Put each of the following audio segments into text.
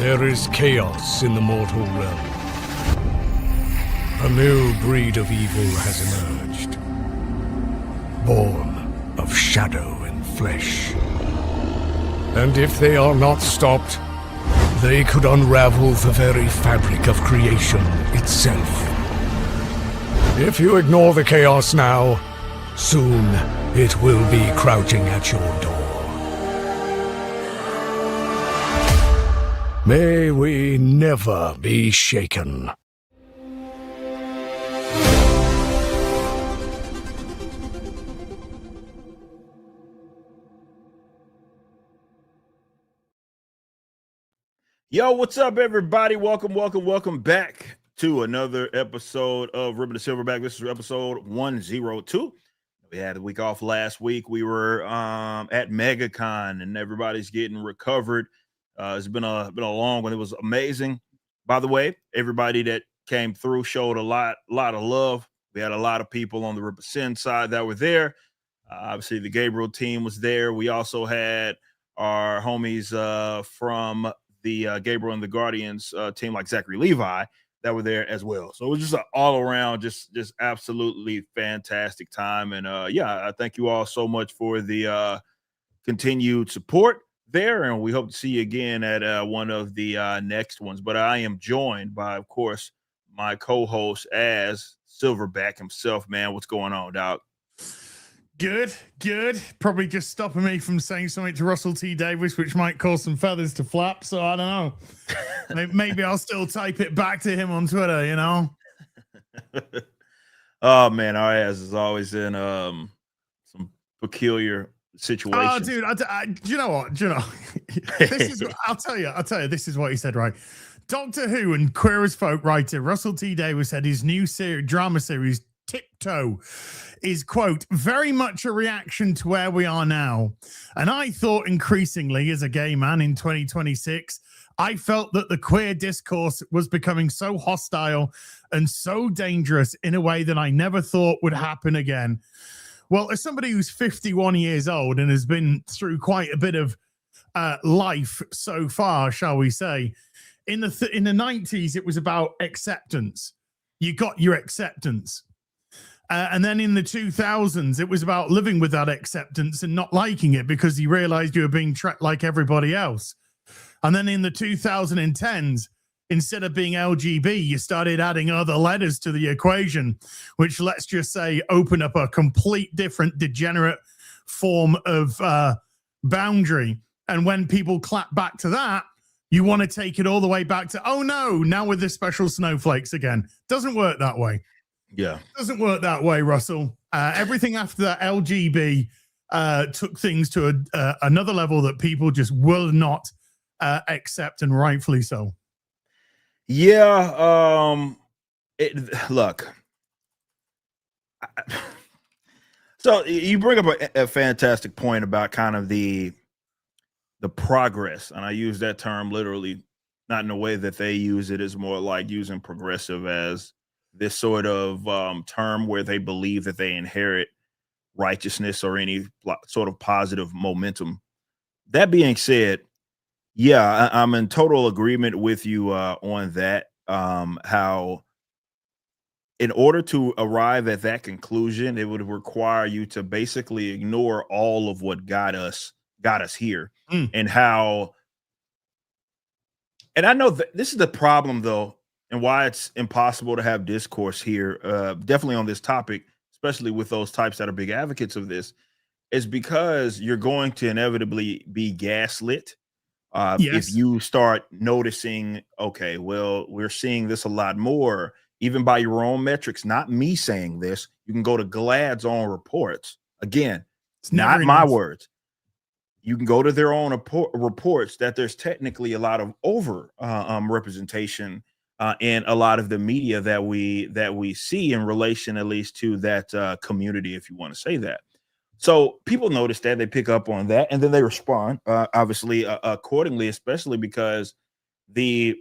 There is chaos in the mortal realm. A new breed of evil has emerged, born of shadow and flesh. And if they are not stopped, they could unravel the very fabric of creation itself. If you ignore the chaos now, soon it will be crouching at your door. May we never be shaken. Yo, what's up, everybody? Welcome back to another episode of Rip The Silverback. This is episode 102. We had a week off last week. We were at MegaCon, and everybody's getting recovered. It's been a long one. It was amazing. By the way, everybody that came through showed a lot of love. We had a lot of people on the Represent side that were there. Obviously, the Gabriel team was there. We also had our homies from the Gabriel and the Guardians team, like Zachary Levi, that were there as well. So it was just an all around, just absolutely fantastic time. And yeah, I thank you all so much for the continued support there, and we hope to see you again at one of the next ones. But I am joined by, of course, my co-host as Silverback himself. Man, what's going on, Doc? Good. Probably just stopping me from saying something to Russell T. Davis, which might cause some feathers to flap. So I don't know. Maybe I'll still type it back to him on Twitter, you know? Oh, man, our ass is always in some peculiar situations. Oh, dude, do you know what? This is what, I'll tell you, this is what he said, right? Doctor Who and Queer as Folk writer Russell T. Davis said his new drama series, Tiptoe, is, quote, very much a reaction to where we are now. And I thought increasingly, as a gay man in 2026, I felt that the queer discourse was becoming so hostile and so dangerous in a way that I never thought would happen again. Well, as somebody who's 51 years old and has been through quite a bit of life so far, shall we say, in the 90s, it was about acceptance. You got your acceptance. And then in the 2000s, it was about living with that acceptance and not liking it because you realized you were being treated like everybody else. And then in the 2010s, instead of being LGB, you started adding other letters to the equation, which, let's just say, open up a complete different degenerate form of boundary. And when people clap back to that, you want to take it all the way back to, oh no, now with the special snowflakes again. Doesn't work that way. Yeah. Doesn't work that way, Russell. Everything after that LGB took things to another level that people just will not accept, and rightfully so. Yeah. Look. So you bring up a fantastic point about kind of the progress, and I use that term literally, not in a way that they use it, as more like using progressive as this sort of term where they believe that they inherit righteousness or any sort of positive momentum. That being said, yeah, I'm in total agreement with you on that. How in order to arrive at that conclusion, it would require you to basically ignore all of what got us here, and how. And I know that this is the problem, though, and why it's impossible to have discourse here, definitely on this topic, especially with those types that are big advocates of this, is because you're going to inevitably be gaslit. Yes. If you start noticing, okay, well, we're seeing this a lot more, even by your own metrics, not me saying this, you can go to GLAAD's own reports. Again, it's not my words. You can go to their own reports that there's technically a lot of representation in a lot of the media that we see in relation, at least, to that community, if you want to say that. So people notice that, they pick up on that, and then they respond, obviously, accordingly, especially because the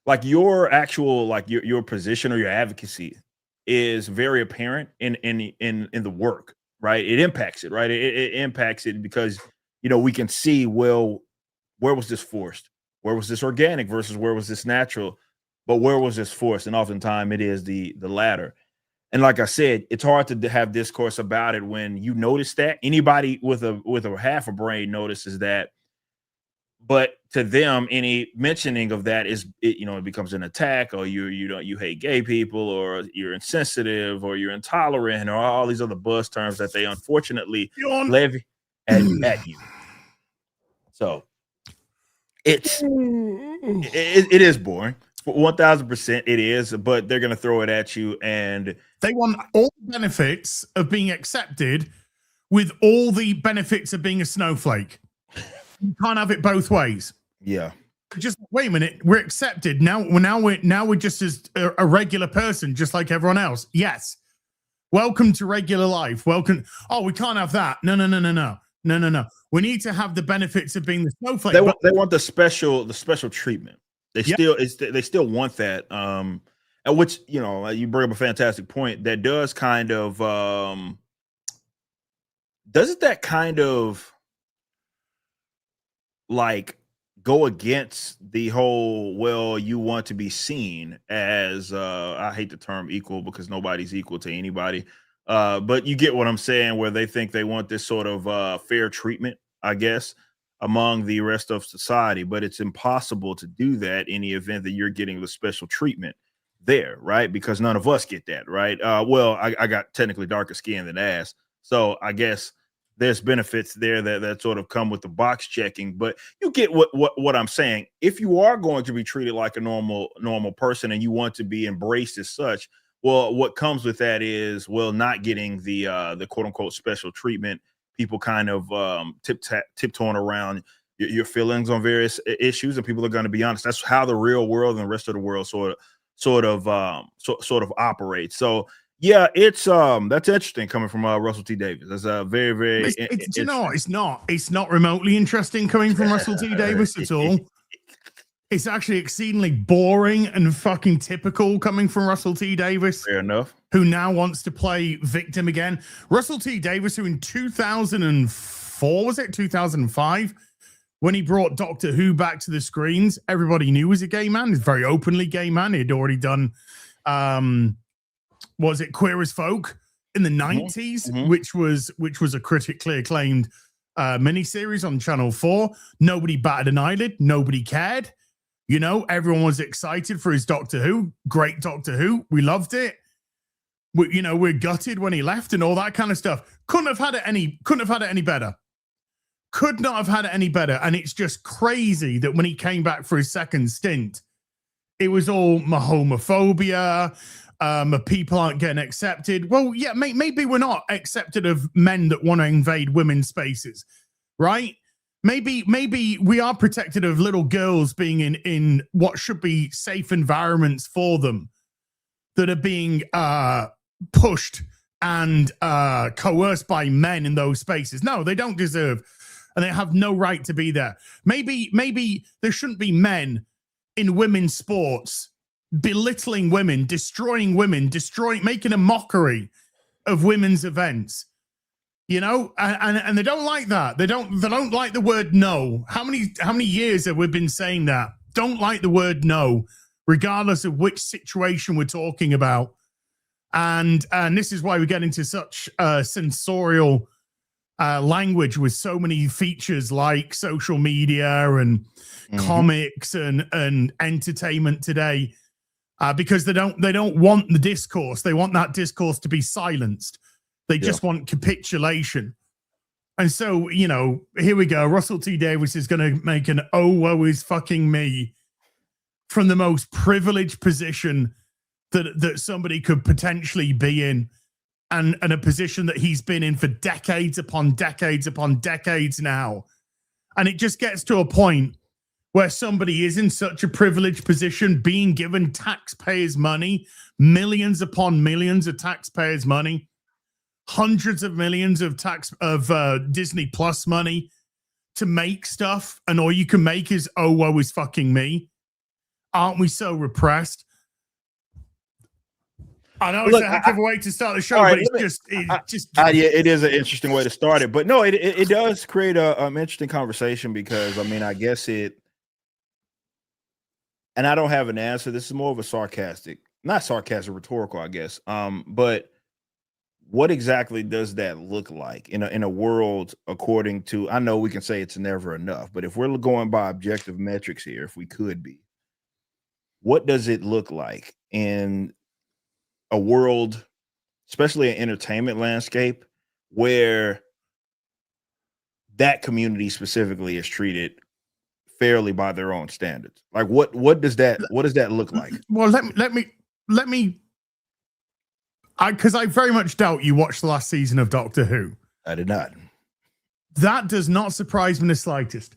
like your actual, like your position or your advocacy is very apparent in the work, right? It impacts it, right? It impacts it because, you know, we can see, well, where was this forced? Where was this organic versus where was this natural? But where was this forced? And oftentimes it is the latter. And like I said, it's hard to have discourse about it when you notice that. Anybody with a half a brain notices that. But to them, any mentioning of that it becomes an attack, or you hate gay people, or you're insensitive, or you're intolerant, or all these other buzz terms that they unfortunately levy at you. So it is boring. 1000% it is, but they're gonna throw it at you, and they want all the benefits of being accepted with all the benefits of being a snowflake. You can't have it both ways. Yeah. Just wait a minute. We're accepted now. We're just as a regular person, just like everyone else. Yes. Welcome to regular life. Welcome. Oh, we can't have that. No. We need to have the benefits of being the snowflake. They want the special treatment. They still want that. At which, you bring up a fantastic point. That does kind of doesn't that kind of like go against the whole, well, you want to be seen as I hate the term equal because nobody's equal to anybody, but you get what I'm saying, where they think they want this sort of fair treatment, I guess, among the rest of society, but it's impossible to do that in the event that you're getting the special treatment there, right? Because none of us get that, right? Well, I got technically darker skin than ass, so I guess there's benefits there that sort of come with the box checking, but you get what I'm saying. If you are going to be treated like a normal person and you want to be embraced as such, well, what comes with that is, well, not getting the quote unquote special treatment. People kind of tiptoeing around your feelings on various issues, and people are going to be honest. That's how the real world and the rest of the world sort of operates. So yeah, it's that's interesting coming from Russell T Davies. That's a very, very. You know what? It's not remotely interesting coming from Russell T Davies at all. It's actually exceedingly boring and fucking typical coming from Russell T Davies. Fair enough. Who now wants to play victim again? Russell T Davies, who in 2004 was it 2005, when he brought Doctor Who back to the screens, everybody knew he was a gay man. He's a very openly gay man. He'd already done. Was it Queer as Folk in the 90s, which was a critically acclaimed miniseries on Channel 4. Nobody batted an eyelid. Nobody cared. Everyone was excited for his Doctor Who. Great Doctor Who. We loved it. We're gutted when he left and all that kind of stuff. Couldn't have had it any better. Could not have had it any better. And it's just crazy that when he came back for his second stint, it was all homophobia. People aren't getting accepted. Well, yeah, maybe we're not accepted of men that want to invade women's spaces, right? Maybe we are protected of little girls being in what should be safe environments for them that are being pushed and coerced by men in those spaces. No, they don't deserve, and they have no right to be there. Maybe there shouldn't be men in women's sports belittling women, destroying women, making a mockery of women's events, and they don't like that. They don't like the word no. How many years have we been saying that? Don't like the word no, regardless of which situation we're talking about. And this is why we get into such sensorial language with so many features like social media and comics and entertainment today. Because they don't want the discourse. They want that discourse to be silenced. They just want capitulation. And so, here we go. Russell T Davies is going to make an "oh, woe is fucking me" from the most privileged position that somebody could potentially be in, and a position that he's been in for decades upon decades upon decades now. And it just gets to a point where somebody is in such a privileged position, being given taxpayers' money, millions upon millions of taxpayers' money, hundreds of millions of Disney Plus money to make stuff, and all you can make is "oh, woe is fucking me." Aren't we so repressed? I know Look, it's a heck of a way to start the show, right, but it's yeah, it is an interesting way to start it. But no, it does create a interesting conversation because I mean, I guess it, and I don't have an answer. This is more of a not sarcastic, rhetorical, I guess. But what exactly does that look like in a world according to, I know we can say it's never enough, but if we're going by objective metrics here, if we could be, what does it look like in a world, especially an entertainment landscape, where that community specifically is treated fairly by their own standards? Like what does that look like? Well, let me because I very much doubt you watched the last season of Doctor Who. I did not. That does not surprise me in the slightest.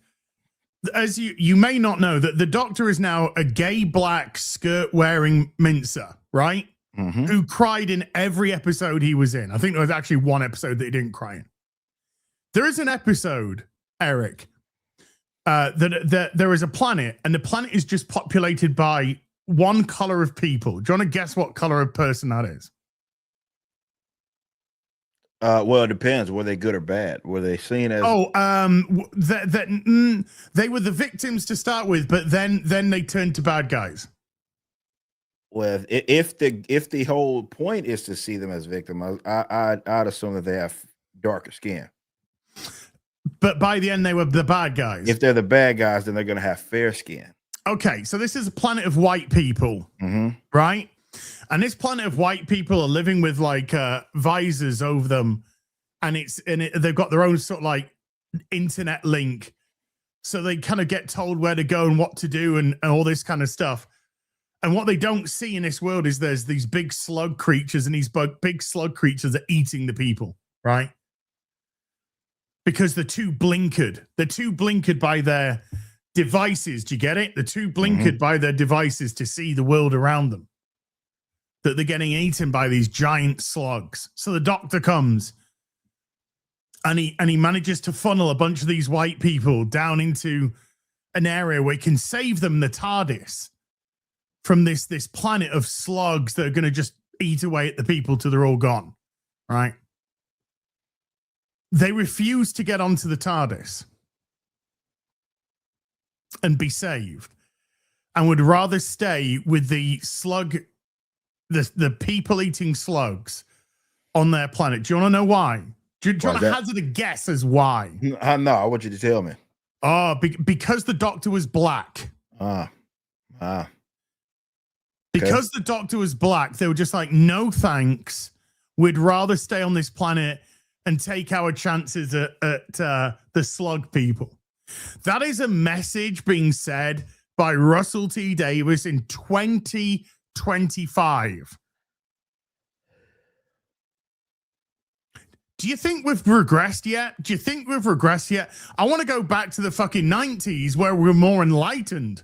As you may not know, that the Doctor is now a gay black skirt wearing mincer, right? Mm-hmm. Who cried in every episode he was in. I think there was actually one episode that he didn't cry in. There is an episode, Eric, that there is a planet, and the planet is just populated by one color of people. Do you want to guess what color of person that is? Well, it depends. Were they good or bad? Were they seen as? They were the victims to start with, but then they turned to bad guys. Well, if the whole point is to see them as victims, I'd assume that they have darker skin. But by the end, they were the bad guys. If they're the bad guys, then they're going to have fair skin. Okay, so this is a planet of white people, right? And this planet of white people are living with like visors over them, and they've got their own sort of like internet link, so they kind of get told where to go and what to do and all this kind of stuff. And what they don't see in this world is there's these big slug creatures, and these big slug creatures are eating the people, right? Because they're too blinkered. They're too blinkered by their devices. Do you get it? They're too blinkered by their devices to see the world around them. That they're getting eaten by these giant slugs. So the Doctor comes and he manages to funnel a bunch of these white people down into an area where he can save them, the TARDIS, from this planet of slugs that are going to just eat away at the people till they're all gone, right? They refuse to get onto the TARDIS and be saved, and would rather stay with the slug, the people-eating slugs on their planet. Do you want to know why? Do you want to hazard a guess as why? No, I want you to tell me. Because the Doctor was black. Because the Doctor was black, they were just like, no thanks. We'd rather stay on this planet and take our chances at the slug people. That is a message being said by Russell T. Davies in 2025. Do you think we've regressed yet? I want to go back to the fucking 90s where we were more enlightened.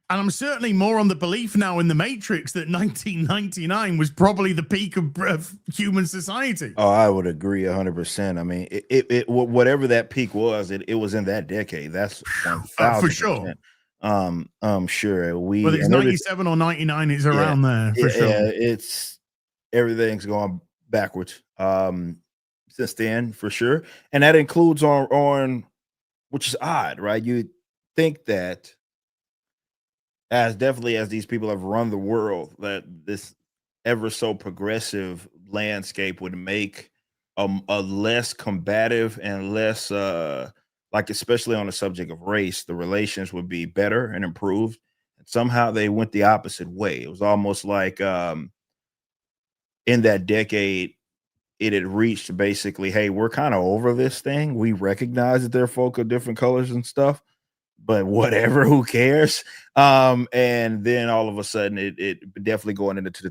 And I'm certainly more on the belief now in the Matrix that 1999 was probably the peak of human society. Oh, I would agree 100%. I mean, it whatever that peak was, it was in that decade. That's 1,000%. For sure. Sure. Whether it's 97 or 99, it's around there for sure. Yeah, everything's going backwards since then for sure, and that includes on which is odd, right? You think that as these people have run the world, that this ever so progressive landscape would make a less combative and less like, especially on the subject of race, the relations would be better and improved. And somehow they went the opposite way. It was almost like in that decade, it had reached basically, hey, we're kind of over this thing. We recognize that there are folk of different colors and stuff, but whatever, who cares? And then all of a sudden, it definitely going into the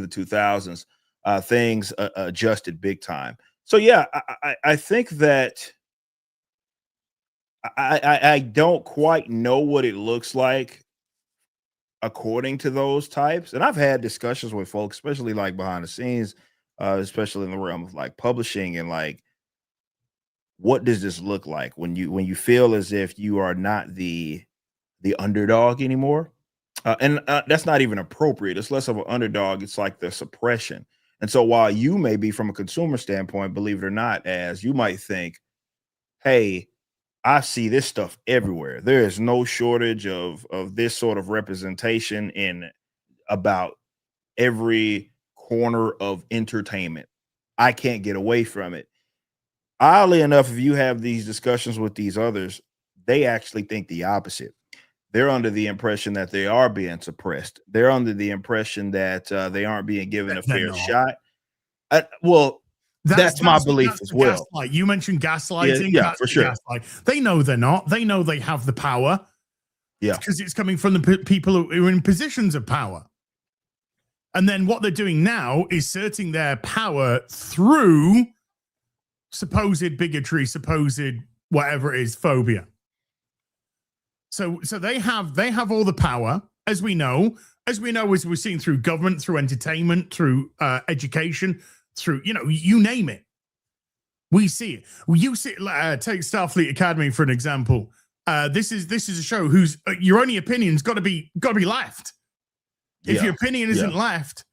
2000s, things adjusted big time. So yeah, I think that I don't quite know what it looks like according to those types. And I've had discussions with folks, especially like behind the scenes, especially in the realm of like publishing, and like, what does this look like when you feel as if you are not the underdog anymore? And that's not even appropriate. It's less of an underdog. It's like the suppression. And so while you may be from a consumer standpoint, believe it or not, as you might think, hey, I see this stuff everywhere. There is no shortage of this sort of representation in about every corner of entertainment. I can't get away from it. Oddly enough, if you have these discussions with these others, they actually think the opposite. They're under the impression that they are being suppressed. They're under the impression that they aren't being given a fair shot. Well, that's my belief as well. Gaslight. You mentioned gaslighting. Yeah, for sure. Gaslight. They know they're not. They know they have the power. Yeah, because it's coming from the people who are in positions of power. And then what they're doing now is asserting their power through supposed bigotry, supposed whatever it is, phobia. So they have all the power, as we know, as we're seeing through government, through entertainment, through education, through, you name it. We see it. You see, take Starfleet Academy for an example. This is a show whose your only opinion's got to be left. If your opinion isn't left,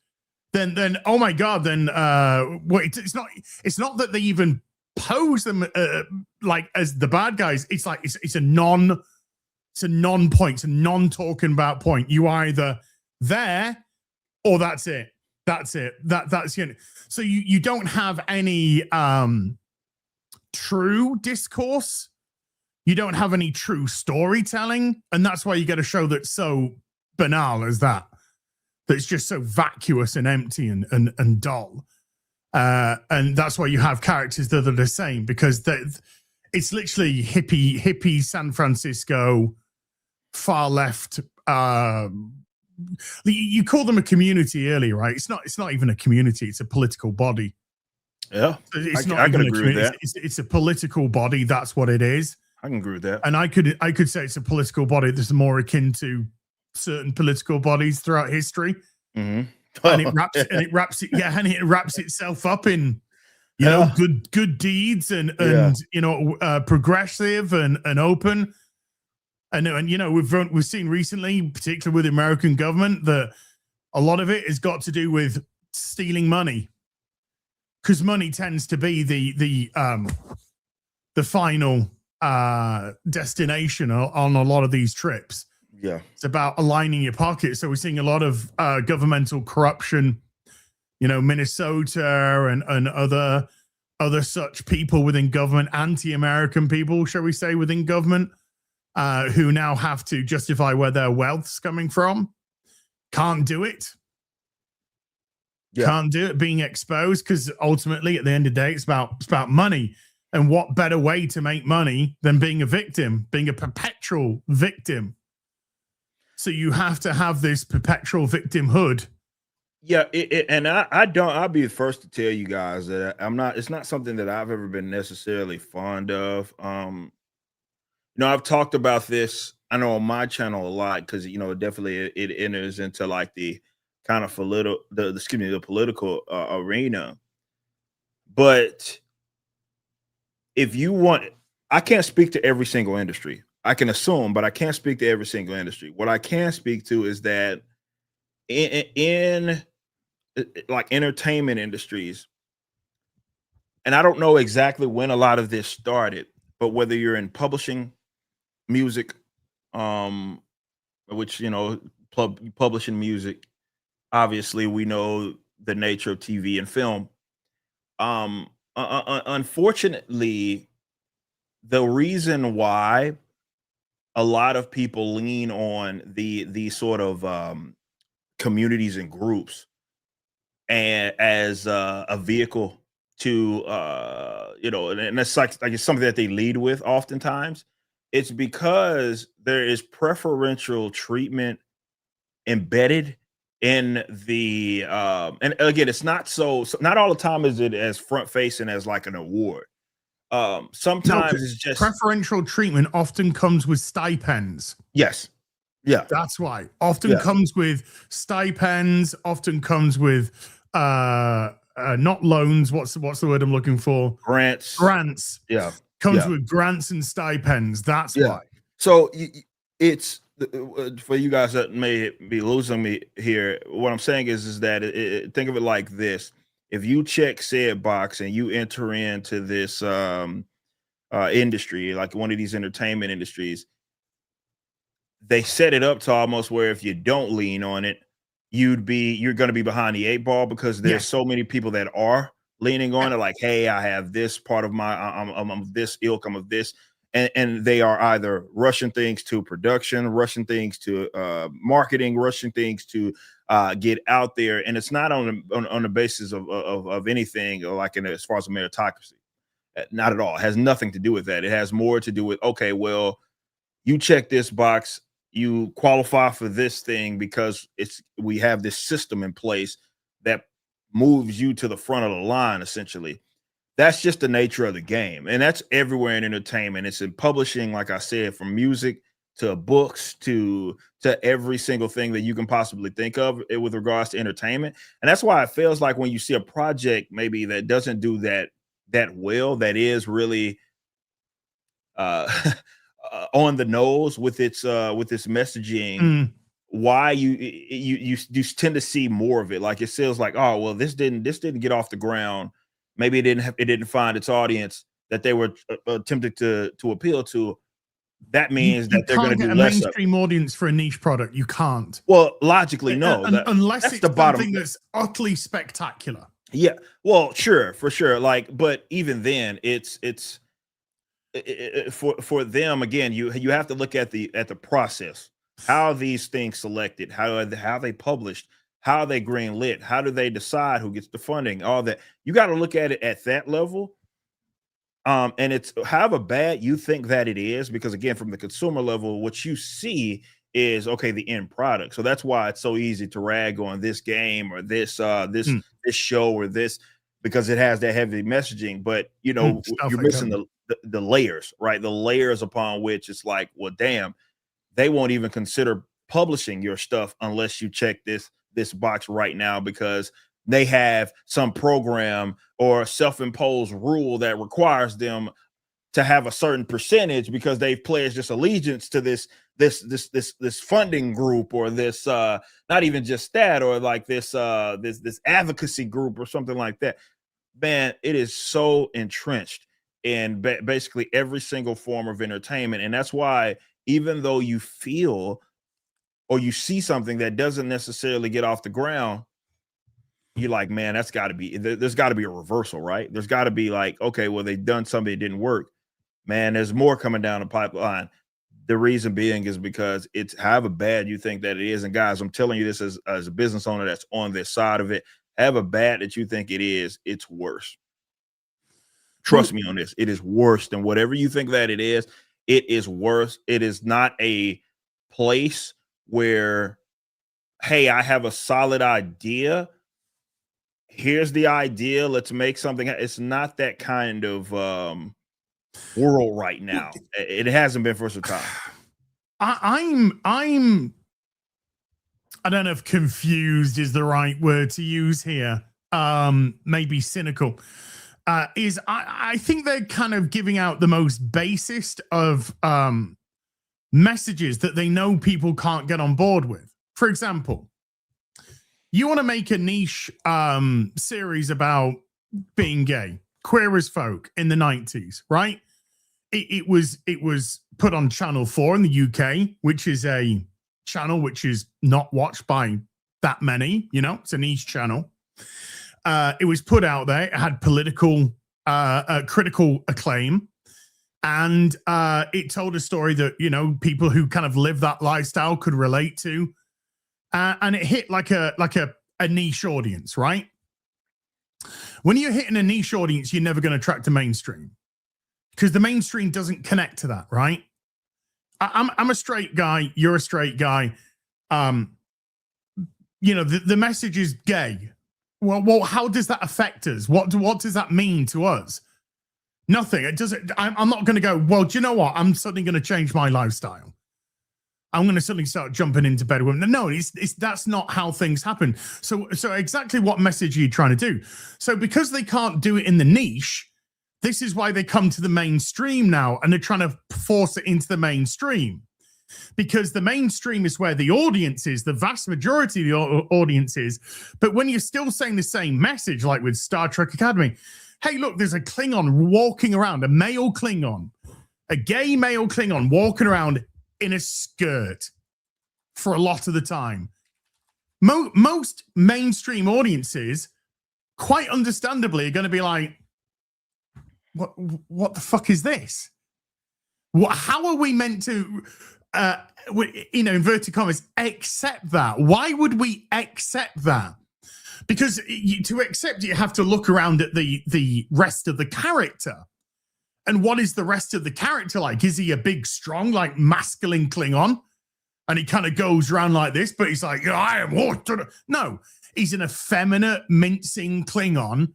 then oh my god, then it's not that they even pose them like as the bad guys. It's like it's a non-point, it's a non-talking about point. You either there or that's it. That's so you don't have any true discourse. You don't have any true storytelling, and that's why you get a show that's so banal as that. That's just so vacuous and empty and dull. And that's why you have characters that are the same, because it's literally hippie San Francisco, far left. You call them a community earlier, right? It's not even a community. It's a political body. Yeah, I can agree with that. It's a political body. That's what it is. I can agree with that. And I could say it's a political body that's more akin to certain political bodies throughout history. Mm-hmm. And it wraps itself up in good deeds and progressive and open. And we've seen recently, particularly with the American government, that a lot of it has got to do with stealing money, because money tends to be the final destination on a lot of these trips. Yeah, it's about aligning your pockets. So we're seeing a lot of governmental corruption, Minnesota and other such people within government, anti-American people, shall we say, within government, who now have to justify where their wealth's coming from. Can't do it. Can't do it, being exposed, because ultimately, at the end of the day, it's about money. And what better way to make money than being a victim, being a perpetual victim? So you have to have this perpetual victimhood. Yeah, and I'll be the first to tell you guys that it's not something that I've ever been necessarily fond of. I've talked about this, I know, on my channel a lot, because definitely it enters into like the kind of the political arena. But if you want, I can't speak to every single industry. I can assume, but I can't speak to every single industry. What I can speak to is that in like entertainment industries, and I don't know exactly when a lot of this started, but whether you're in publishing, music, which publishing music, obviously we know the nature of TV and film. Unfortunately, the reason why a lot of people lean on the sort of communities and groups and as a vehicle to and that's like it's something that they lead with oftentimes. It's because there is preferential treatment embedded in the and again, it's not not all the time is it as front facing as like an award. Sometimes it's just preferential treatment often comes with stipends. Yes. Yeah. That's why. Often comes with stipends, often comes with not loans. What's the word I'm looking for? Grants. Yeah. Comes with grants and stipends. That's why. So it's for you guys that may be losing me here, what I'm saying is that think of it like this: if you check said box and you enter into this industry, like one of these entertainment industries, they set it up to almost where if you don't lean on it, you're going to be behind the eight ball because there's Yes. so many people that are leaning on it. Like, hey, I have this part of my, I'm of this ilk, I'm of this, and they are either rushing things to production, rushing things to marketing, rushing things to get out there, and it's not on the basis of anything like as far as a meritocracy. Not at all. It has nothing to do with that. It has more to do with, okay, well, you check this box, you qualify for this thing because we have this system in place that moves you to the front of the line, essentially. That's just the nature of the game. And that's everywhere in entertainment. It's in publishing, like I said, from music to books to every single thing that you can possibly think of with regards to entertainment. And that's why it feels like when you see a project maybe that doesn't do that well, that is really on the nose with its messaging, why you tend to see more of it. Like it feels like, oh well, this didn't get off the ground. Maybe it didn't find its audience that they were attempting to appeal to. That means that they're going to do a less mainstream audience for a niche product. You can't. Well, logically, no, unless that's it's the bottom. Something that's utterly spectacular. Yeah, well, sure, for sure. Like, but even then, it's for them again. You have to look at the process, how these things selected, how they published, how they green lit, how do they decide who gets the funding, all that. You got to look at it at that level. And it's however bad you think that it is, because again, from the consumer level, what you see is okay, the end product. So that's why it's so easy to rag on this game or this this show or this, because it has that heavy messaging. But you know, you're missing the layers, right? The layers upon which it's like, well, damn, they won't even consider publishing your stuff unless you check this box right now, because they have some program or self-imposed rule that requires them to have a certain percentage because they've pledged this allegiance to this funding group, or this not even just that, or like this advocacy group or something like that. Man, it is so entrenched in basically every single form of entertainment. And that's why even though you feel or you see something that doesn't necessarily get off the ground, you're like, man, there's got to be a reversal, right? There's got to be like, okay, well, they've done something that didn't work. Man, there's more coming down the pipeline. The reason being is because it's however bad you think that it is. And guys, I'm telling you this as a business owner that's on this side of it, however bad that you think it is, it's worse. Trust me on this. It is worse than whatever you think that it is. It is worse. It is not a place where, hey, I have a solid idea. Here's the idea. Let's make something. It's not that kind of world right now. It hasn't been for some time. I don't know if confused is the right word to use here. Maybe cynical. I think they're kind of giving out the most basest of messages that they know people can't get on board with. For example, you want to make a niche series about being gay, queer as folk in the 90s, right? It was put on Channel 4 in the UK, which is a channel which is not watched by that many, you know, it's a niche channel. It was put out there. It had political, critical acclaim. And it told a story that, you know, people who kind of live that lifestyle could relate to. And it hit like a niche audience, right? When you're hitting a niche audience, you're never going to attract the mainstream, because the mainstream doesn't connect to that, right? I'm a straight guy. You're a straight guy. You know, the message is gay. Well, how does that affect us? What does that mean to us? Nothing. It doesn't. I'm not going to go, well, do you know what? I'm suddenly going to change my lifestyle. I'm going to suddenly start jumping into bed with women. No, that's not how things happen. So exactly what message are you trying to do? So because they can't do it in the niche, this is why they come to the mainstream now, and they're trying to force it into the mainstream. because the mainstream is where the audience is, the vast majority of the audience is. But when you're still saying the same message, like with Star Trek Academy, hey, look, there's a Klingon walking around, a male Klingon, a gay male Klingon walking around in a skirt for a lot of the time. Most mainstream audiences, quite understandably, are going to be like, what the fuck is this? How are we meant to, inverted commas, accept that? Why would we accept that? Because to accept it, you have to look around at the rest of the character. And what is the rest of the character like? Is he a big, strong, like masculine Klingon? And he kind of goes around like this, but he's like, I am what? No, he's an effeminate, mincing Klingon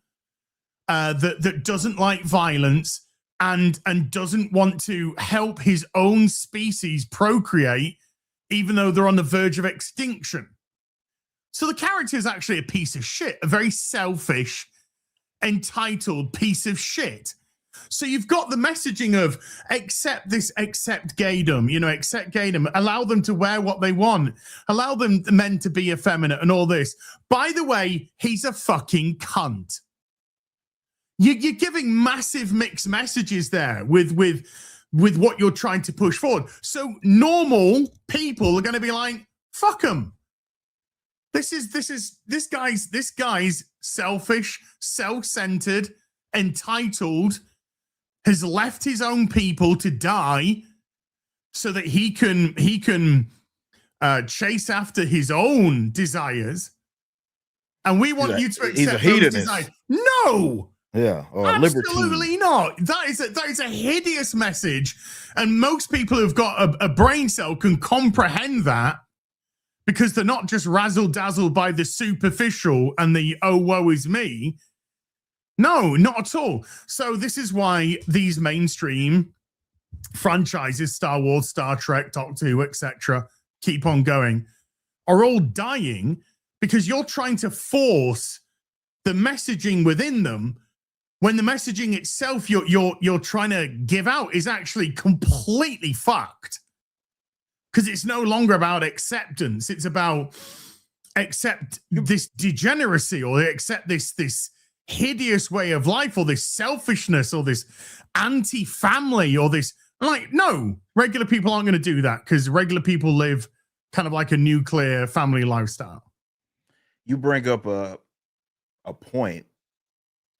that doesn't like violence and doesn't want to help his own species procreate, even though they're on the verge of extinction. So the character is actually a piece of shit, a very selfish, entitled piece of shit. So you've got the messaging of accept gaydom, accept gaydom, allow them to wear what they want, allow them men to be effeminate and all this. By the way, he's a fucking cunt. You're giving massive mixed messages there with what you're trying to push forward. So normal people are going to be like, fuck him. This guy's selfish, self-centered, entitled, has left his own people to die so that he can chase after his own desires. And we want you to accept those desires. No. Yeah, absolutely not. That is a hideous message, and most people who've got a brain cell can comprehend that because they're not just razzle-dazzled by the superficial and the oh woe is me. No, not at all. So this is why these mainstream franchises, Star Wars, Star Trek, Doctor Who, etc., keep on going, are all dying because you're trying to force the messaging within them when the messaging itself you're trying to give out is actually completely fucked. Because it's no longer about acceptance. It's about accept this degeneracy, or accept this hideous way of life, or this selfishness, or this anti-family, or this, like, no, regular people aren't going to do that because regular people live kind of like a nuclear family lifestyle. You bring up a point,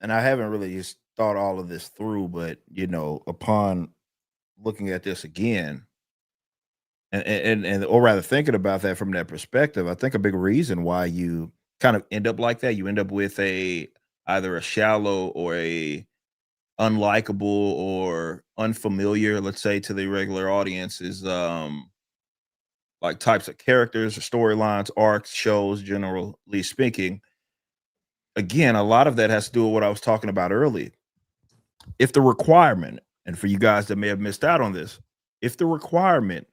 and I haven't really just thought all of this through, but upon looking at this again, and or rather thinking about that from that perspective, I think a big reason why you kind of end up like that, you end up with either a shallow or a unlikable or unfamiliar, let's say, to the regular audience, is like types of characters or storylines, arcs, shows, generally speaking. Again, a lot of that has to do with what I was talking about earlier. If the requirement, and for you guys that may have missed out on this, if the requirement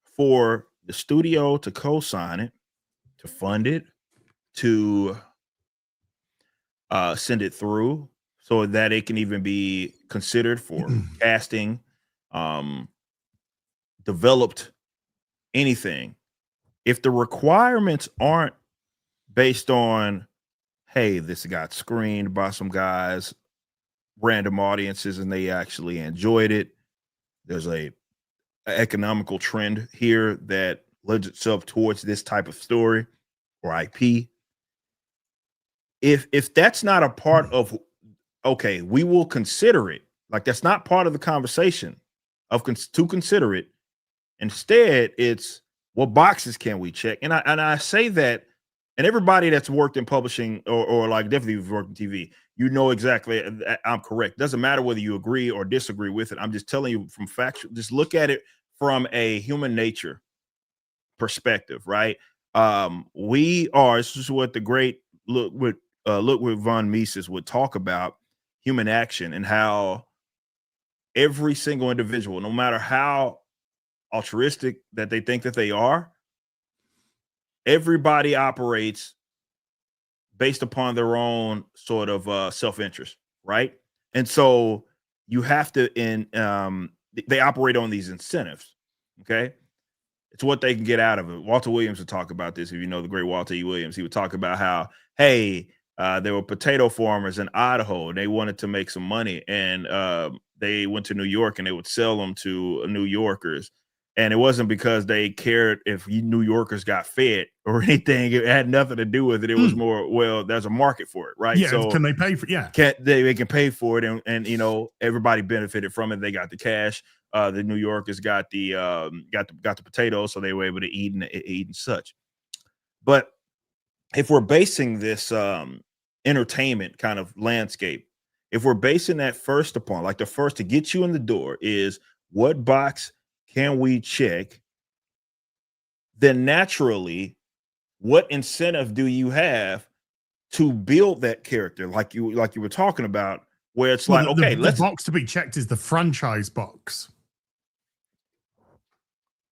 for the studio to co-sign it, to fund it, to send it through so that it can even be considered for casting, developed, anything, if the requirements aren't based on, hey, this got screened by some guys, random audiences, and they actually enjoyed it, there's a economical trend here that lends itself towards this type of story or IP. If that's not a part of, okay, we will consider it, like that's not part of the conversation of to consider it. Instead, it's what boxes can we check? And I say that, and everybody that's worked in publishing or like definitely worked in TV, exactly I'm correct. Doesn't matter whether you agree or disagree with it. I'm just telling you from factual, just look at it from a human nature perspective, right? This is what the great Ludwig von Mises would talk about, human action, and how every single individual, no matter how altruistic that they think that they are, everybody operates based upon their own sort of self-interest, right? And so you have to, they operate on these incentives, okay? It's what they can get out of it. Walter Williams would talk about this. If you know the great Walter E. Williams, he would talk about how, hey, there were potato farmers in Idaho, and they wanted to make some money, and they went to New York, and they would sell them to New Yorkers. And it wasn't because they cared if New Yorkers got fed or anything. It had nothing to do with it. It was more, well, there's a market for it, right? Yeah, so can they pay for? Yeah, they can pay for it, and you know, everybody benefited from it. They got the cash. The New Yorkers got the potatoes, so they were able to eat and such. But if we're basing this entertainment kind of landscape, if we're basing that first upon, like the first to get you in the door is what box can we check, then naturally, what incentive do you have to build that character, like you were talking about, where it's like, okay, the box to be checked is the franchise box.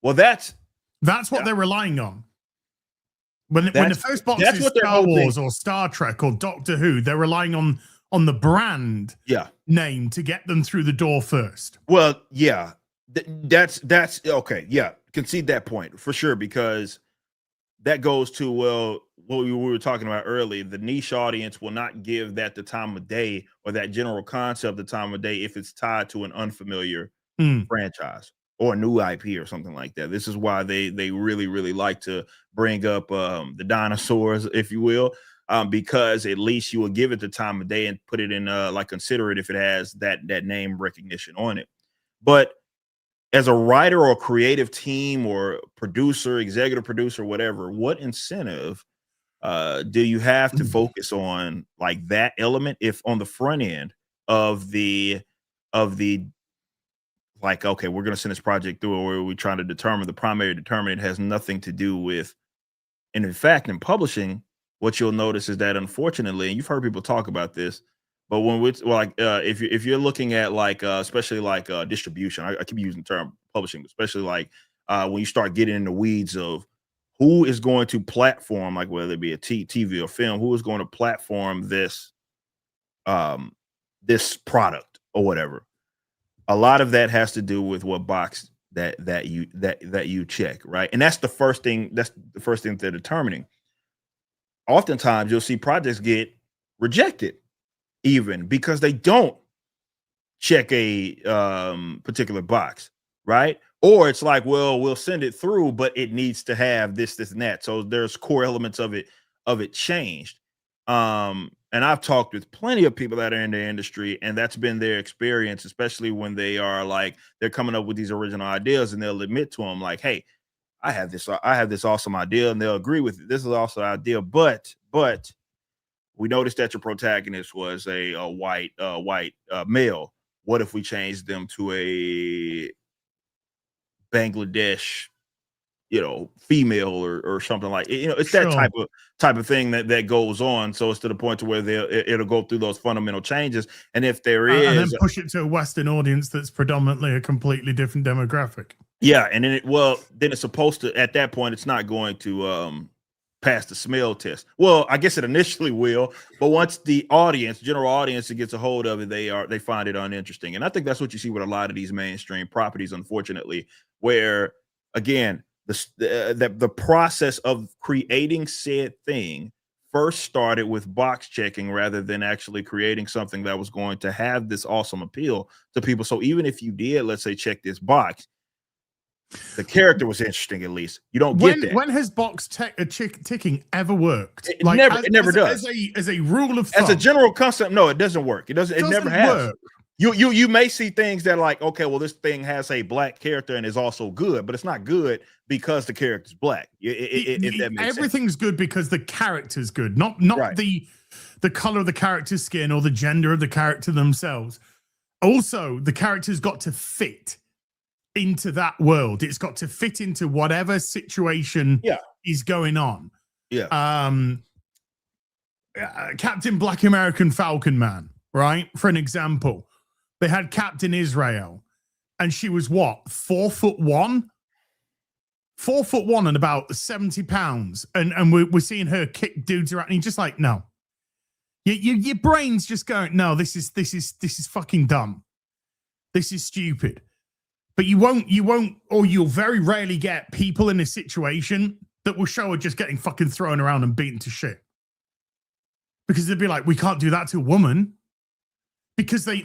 Well, that's what they're relying on. When the first box is Star Wars or Star Trek or Doctor Who, they're relying on the brand name to get them through the door first. Well, yeah, that's okay. Yeah, concede that point for sure, because that goes to, well, what we were talking about earlier. The niche audience will not give that the time of day, or that general concept the time of day, if it's tied to an unfamiliar franchise or a new IP or something like that. This is why they really, really like to bring up the dinosaurs, if you will, because at least you will give it the time of day and put it in like, consider it if it has that name recognition on it. But as a writer or creative team or producer, executive producer, whatever, what incentive do you have to focus on, like, that element, if on the front end of the like, okay, we're going to send this project through, or we're trying to determine the primary determinant has nothing to do with, and in fact, in publishing, what you'll notice is that, unfortunately, and you've heard people talk about this, but when we if you're looking at, like, especially like distribution, I keep using the term publishing, especially like when you start getting in the weeds of who is going to platform, like whether it be a TV or film, who is going to platform this this product or whatever. A lot of that has to do with what box that you check, right? And that's the first thing. That's the first thing they're determining. Oftentimes, you'll see projects get rejected, even because they don't check a particular box, right? Or it's like, well, we'll send it through, but it needs to have this, and that. So there's core elements of it changed. And I've talked with plenty of people that are in the industry, and that's been their experience, especially when they are like, they're coming up with these original ideas, and they'll admit to them like, hey, I have this awesome idea, and they'll agree with it. This is also an idea, but we noticed that your protagonist was a white male. What if we changed them to a Bangladesh, female or something like, it's that type of thing that goes on. So it's to the point to where it'll go through those fundamental changes. And if there is, and then push it to a Western audience that's predominantly a completely different demographic. Yeah, and then it's supposed to, at that point, it's not going to pass the smell test. Well, I guess it initially will, but once the general audience that gets a hold of it, they find it uninteresting. And I think that's what you see with a lot of these mainstream properties, unfortunately, where, again, the process of creating said thing first started with box checking rather than actually creating something that was going to have this awesome appeal to people. So even if you did, let's say, check this box, the character was interesting. At least you don't get that. When has box ticking ever worked? It never does. As a rule of thumb, as a general concept, no, it doesn't work. It never has. Work. You may see things that, like, okay, well, this thing has a black character and is also good, but it's not good because the character's black. If that makes everything's sense. Good because the character's good, not right. the color of the character's skin or the gender of the character themselves. Also, the character's got to fit into that world. It's got to fit into whatever situation is going on. Captain Black American Falcon Man, right? For an example, they had Captain Israel, and she was what, 4'1", 4'1" and about 70 pounds, and we're seeing her kick dudes around. And you're just like, no, your brain's just going, no, this is fucking dumb. This is stupid. But you won't, or you'll very rarely get people in a situation that will show her just getting fucking thrown around and beaten to shit. Because they'd be like, we can't do that to a woman. Because they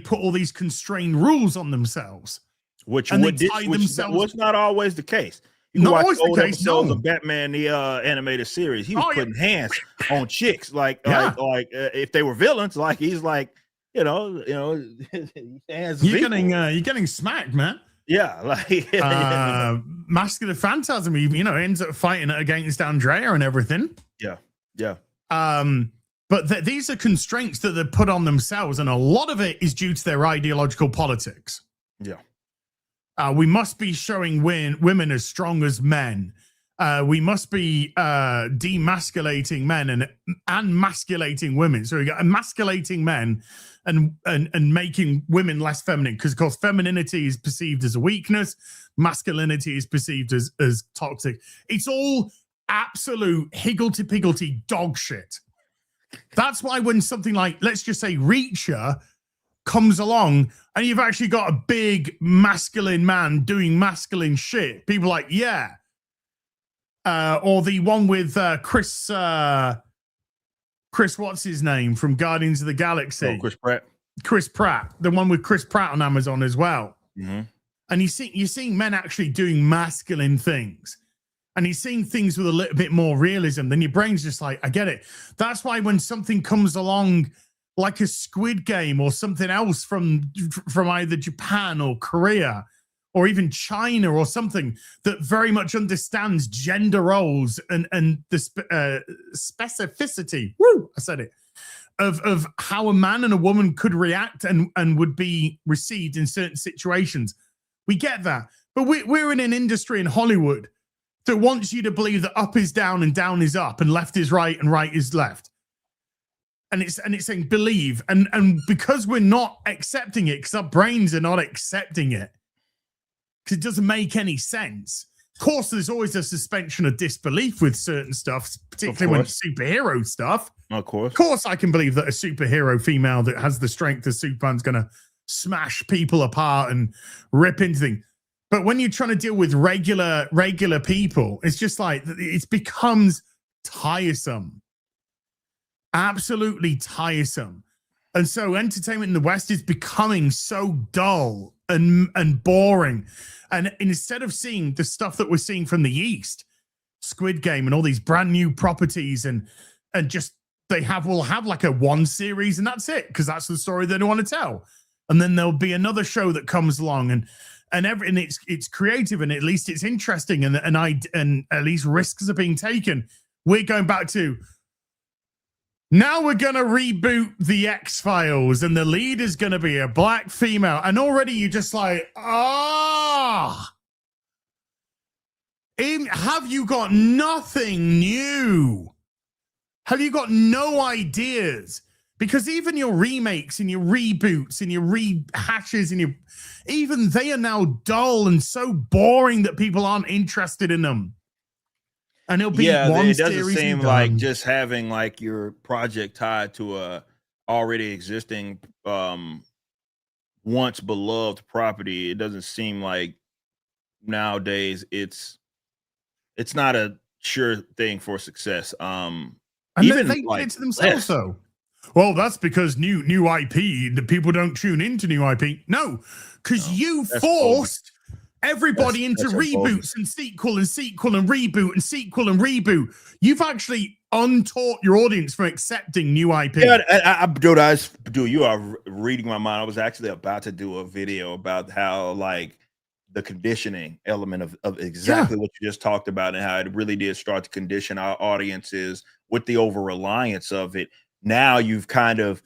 put all these constrained rules on themselves. Which was not always the case. You can watch old episodes of Batman, the animated series. He was putting hands on chicks, like if they were villains, like he's like, hands. You're getting smacked, man. Yeah, like Mask of the Phantasm, ends up fighting it against Andrea and everything. Yeah. But these are constraints that they put on themselves, and a lot of it is due to their ideological politics. Yeah. We must be showing women as strong as men. We must be demasculating men and masculating women. So we got emasculating men and making women less feminine, because of course femininity is perceived as a weakness, masculinity is perceived as toxic. It's all absolute higgledy-piggledy dog shit. That's why when something like, let's just say, Reacher comes along and you've actually got a big masculine man doing masculine shit, people are like, yeah. Or the one with Chris, what's his name from Guardians of the Galaxy? Chris Pratt, the one with Chris Pratt on Amazon as well. Mm-hmm. And you're seeing men actually doing masculine things. And he's seeing things with a little bit more realism. Then your brain's just like, I get it. That's why when something comes along like a Squid Game or something else from either Japan or Korea or even China or something that very much understands gender roles and the specificity, I said it, of how a man and a woman could react and would be received in certain situations. We get that. But we're in an industry in Hollywood that wants you to believe that up is down and down is up and left is right and right is left. And it's saying believe. And because we're not accepting it, because our brains are not accepting it, because it doesn't make any sense. Of course, there's always a suspension of disbelief with certain stuff, particularly when it's superhero stuff. Of course. Of course, I can believe that a superhero female that has the strength of Superman's going to smash people apart and rip into things. But when you're trying to deal with regular people, it's just like it becomes tiresome. Absolutely tiresome. And so entertainment in the West is becoming so dull and boring. And instead of seeing the stuff that we're seeing from the East, Squid Game and all these brand new properties and just will have like a one series and that's it, because that's the story they want to tell. And then there'll be another show that comes along and it's creative and at least it's interesting and at least risks are being taken. We're going back to now we're going to reboot the X-Files and the lead is going to be a black female. And already you're just like, have you got nothing new? Have you got no ideas? Because even your remakes and your reboots and your rehashes and even they are now dull and so boring that people aren't interested in them. And it'll be it doesn't seem like just having like your project tied to a already existing once beloved property. It doesn't seem like nowadays it's not a sure thing for success. And even they did it to themselves though. Well, that's because new IP, the people don't tune into new IP. No, because you forced everybody into reboots and sequel and reboot and sequel and reboot. You've actually untaught your audience from accepting new IP. Yeah, you are reading my mind. I was actually about to do a video about how like the conditioning element of exactly what you just talked about and how it really did start to condition our audiences with the over-reliance of it. Now you've kind of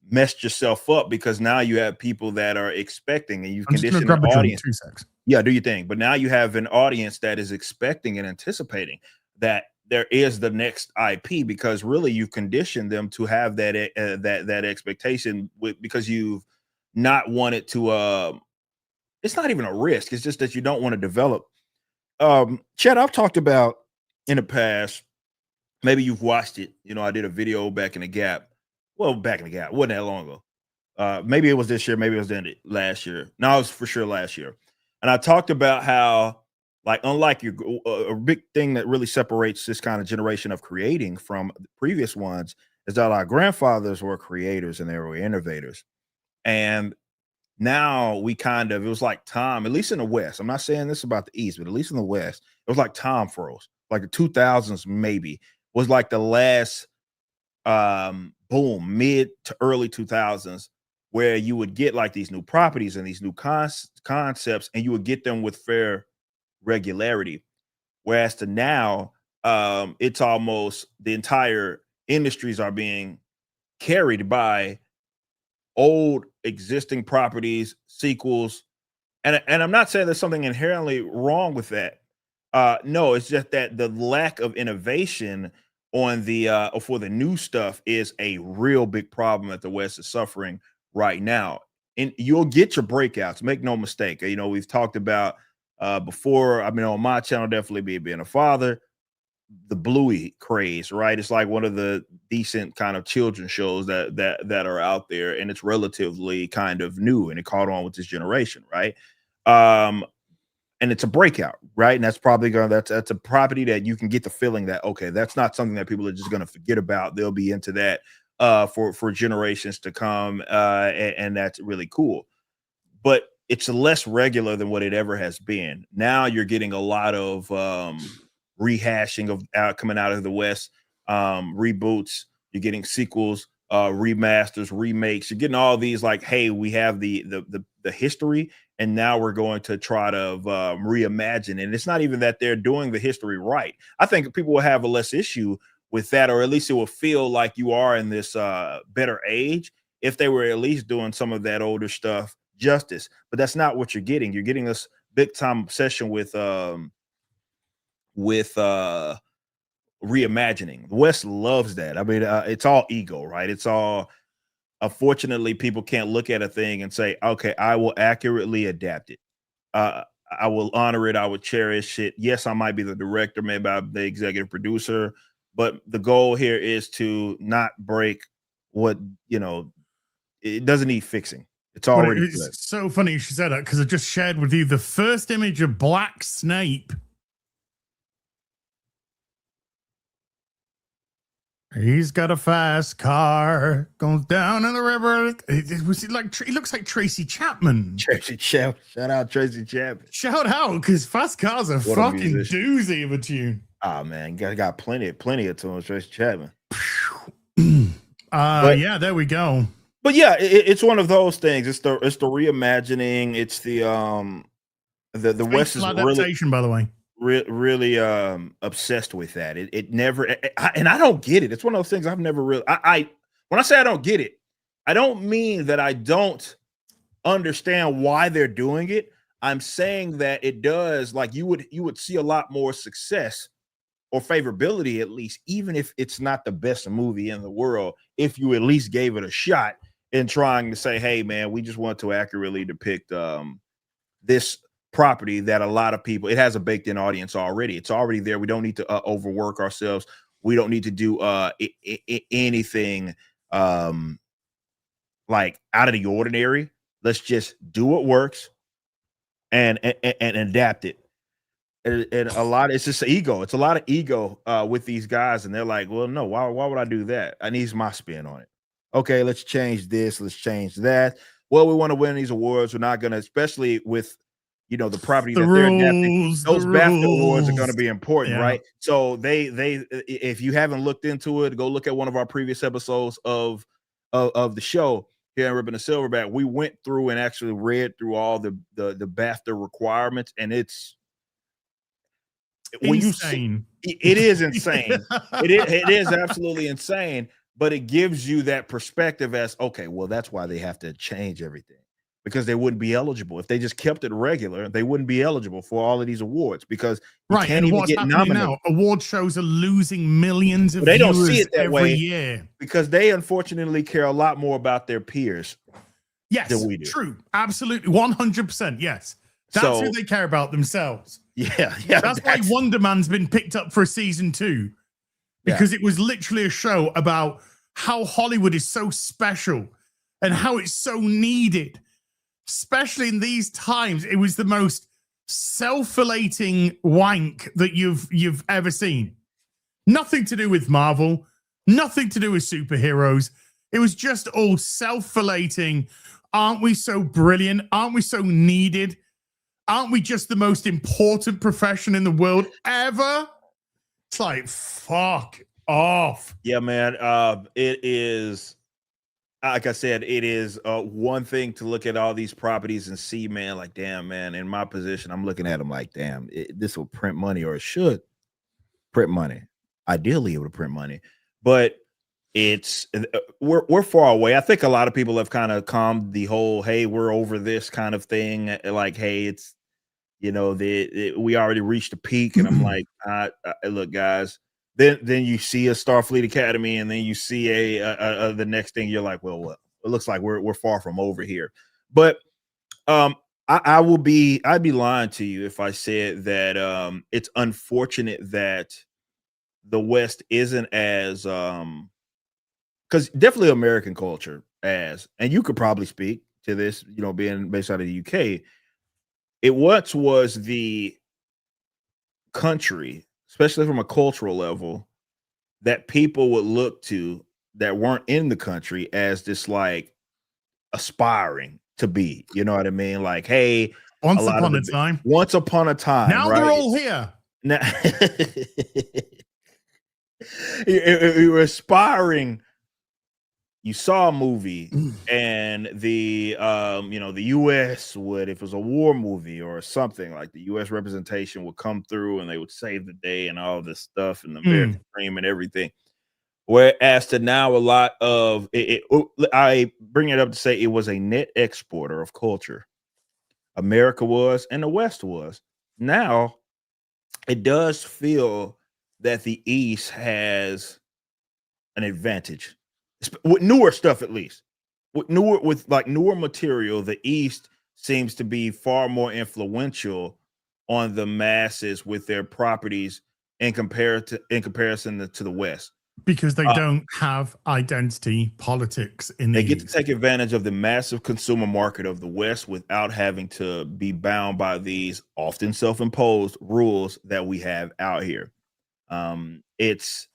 messed yourself up because now you have people that are expecting and you've conditioned the audience. Yeah, do your thing. But now you have an audience that is expecting and anticipating that there is the next IP because really you've conditioned them to have that expectation because you've not wanted to. It's not even a risk. It's just that you don't want to develop. Chad, I've talked about in the past. Maybe you've watched it. I did a video back in the gap. Well, back in the gap. It wasn't that long ago. Maybe it was this year. Maybe it was last year. No, it was for sure last year. And I talked about how, like, unlike a big thing that really separates this kind of generation of creating from the previous ones is that our grandfathers were creators and they were innovators. And now it was like time, at least in the West. I'm not saying this about the East, but at least in the West, it was like time froze. Like the 2000s, maybe was like the last boom, mid to early 2000s, where you would get like these new properties and these new concepts, and you would get them with fair regularity. Whereas to now, it's almost the entire industries are being carried by old existing properties, sequels, and I'm not saying there's something inherently wrong with that. No, it's just that the lack of innovation on the for the new stuff is a real big problem that the West is suffering right now. And you'll get your breakouts, make no mistake. You know, we've talked about before. I mean, on my channel, definitely being a father, the Bluey craze, right? It's like one of the decent kind of children's shows that are out there, and it's relatively kind of new, and it caught on with this generation, right? And it's a breakout, right? And that's probably that's a property that you can get the feeling that, okay, that's not something that people are just going to forget about. They'll be into that for generations to come, and that's really cool. But it's less regular than what it ever has been. Now you're getting a lot of rehashing of coming out of the West, reboots. You're getting sequels, remasters, remakes. You're getting all these like, hey, we have the history, and now we're going to try to reimagine. And it's not even that they're doing the history right. I think people will have a less issue with that, or at least it will feel like you are in this better age if they were at least doing some of that older stuff justice. But that's not what you're getting. You're getting this big time obsession with reimagining. The West loves that. I mean, it's all ego, right? It's all, unfortunately, people can't look at a thing and say, okay, I will accurately adapt it. I will honor it. I will cherish it. Yes, I might be the director, maybe I'm the executive producer, but the goal here is to not break what, it doesn't need fixing. It's already it's good. So funny you should say that, because I just shared with you the first image of Black Snape. He's got a fast car, goes down in the river. He looks like Tracy Chapman. Tracy Chapman. Shout out Tracy Chapman. Shout out, because fast cars are fucking doozy of a tune. Oh man, got plenty of tunes, Tracy Chapman. Yeah, there we go. But yeah, it's one of those things. It's the reimagining. It's the West is adaptation, by the way. Really obsessed with that. It never, and I don't get it. It's one of those things I've never really. When I say I don't get it, I don't mean that I don't understand why they're doing it. I'm saying that it does. Like you would see a lot more success or favorability, at least, even if it's not the best movie in the world, if you at least gave it a shot in trying to say, hey man, we just want to accurately depict this property that a lot of people, it has a baked in audience already. It's already there. We don't need to overwork ourselves. We don't need to do anything like out of the ordinary. Let's just do what works and adapt it. And a lot, it's just ego. It's a lot of ego with these guys, and they're like, well, no, why would I do that? I need my spin on it. Okay, let's change this, let's change that. Well, we want to win these awards. We're not going to, especially with the property that they're adapting, those BAFTA awards are going to be important, right? So they if you haven't looked into it, go look at one of our previous episodes of the show here in Rip The Silverback. We went through and actually read through all the BAFTA requirements, and it's when insane. It is insane. it is absolutely insane, but it gives you that perspective as, okay, well, that's why they have to change everything, because they wouldn't be eligible. If they just kept it regular, they wouldn't be eligible for all of these awards, because you can't even get nominated. Now, award shows are losing millions of they viewers don't see it that every way year, because they unfortunately care a lot more about their peers than we do. True. Absolutely. 100%. Yes. That's who they care about, themselves. Yeah. That's why Wonder Man's been picked up for a season 2, because it was literally a show about how Hollywood is so special and how it's so needed, especially in these times. It was the most self-flating wank that you've ever seen. Nothing to do with Marvel, nothing to do with superheroes. It was just all self-flating. Aren't we so brilliant? Aren't we so needed? Aren't we just the most important profession in the world ever? It's like, fuck off. Yeah, man. It is, like I said, it is one thing to look at all these properties and see, man, like, damn, man, in my position, I'm looking at them like, damn, this will print money, or it should print money. Ideally, it would print money, but we're far away. I think a lot of people have kind of calmed the whole, hey, we're over this kind of thing. Like, hey, it's, we already reached a peak, and I'm like, look, guys. Then you see a Starfleet Academy, and then you see the next thing. You're like, well, it looks like we're far from over here. But I'd be lying to you if I said that it's unfortunate that the West isn't as because definitely American culture and you could probably speak to this, being based out of the UK. It once was the country, especially from a cultural level, that people would look to that weren't in the country as this like aspiring to be. You know what I mean? Like, hey, once upon a time. Once upon a time. Now right? They're all here. Now you were aspiring. You saw a movie and the US would, if it was a war movie or something, like the US representation would come through and they would save the day and all this stuff and the American dream and everything. Whereas to now, a lot of I bring it up to say it was a net exporter of culture. America was, and the West was. Now it does feel that the East has an advantage. With newer stuff, at least with newer material, the East seems to be far more influential on the masses with their properties in comparison to the West, because they don't have identity politics in they the get East. to take advantage of the massive consumer market of the West without having to be bound by these often self-imposed rules that we have out here. It's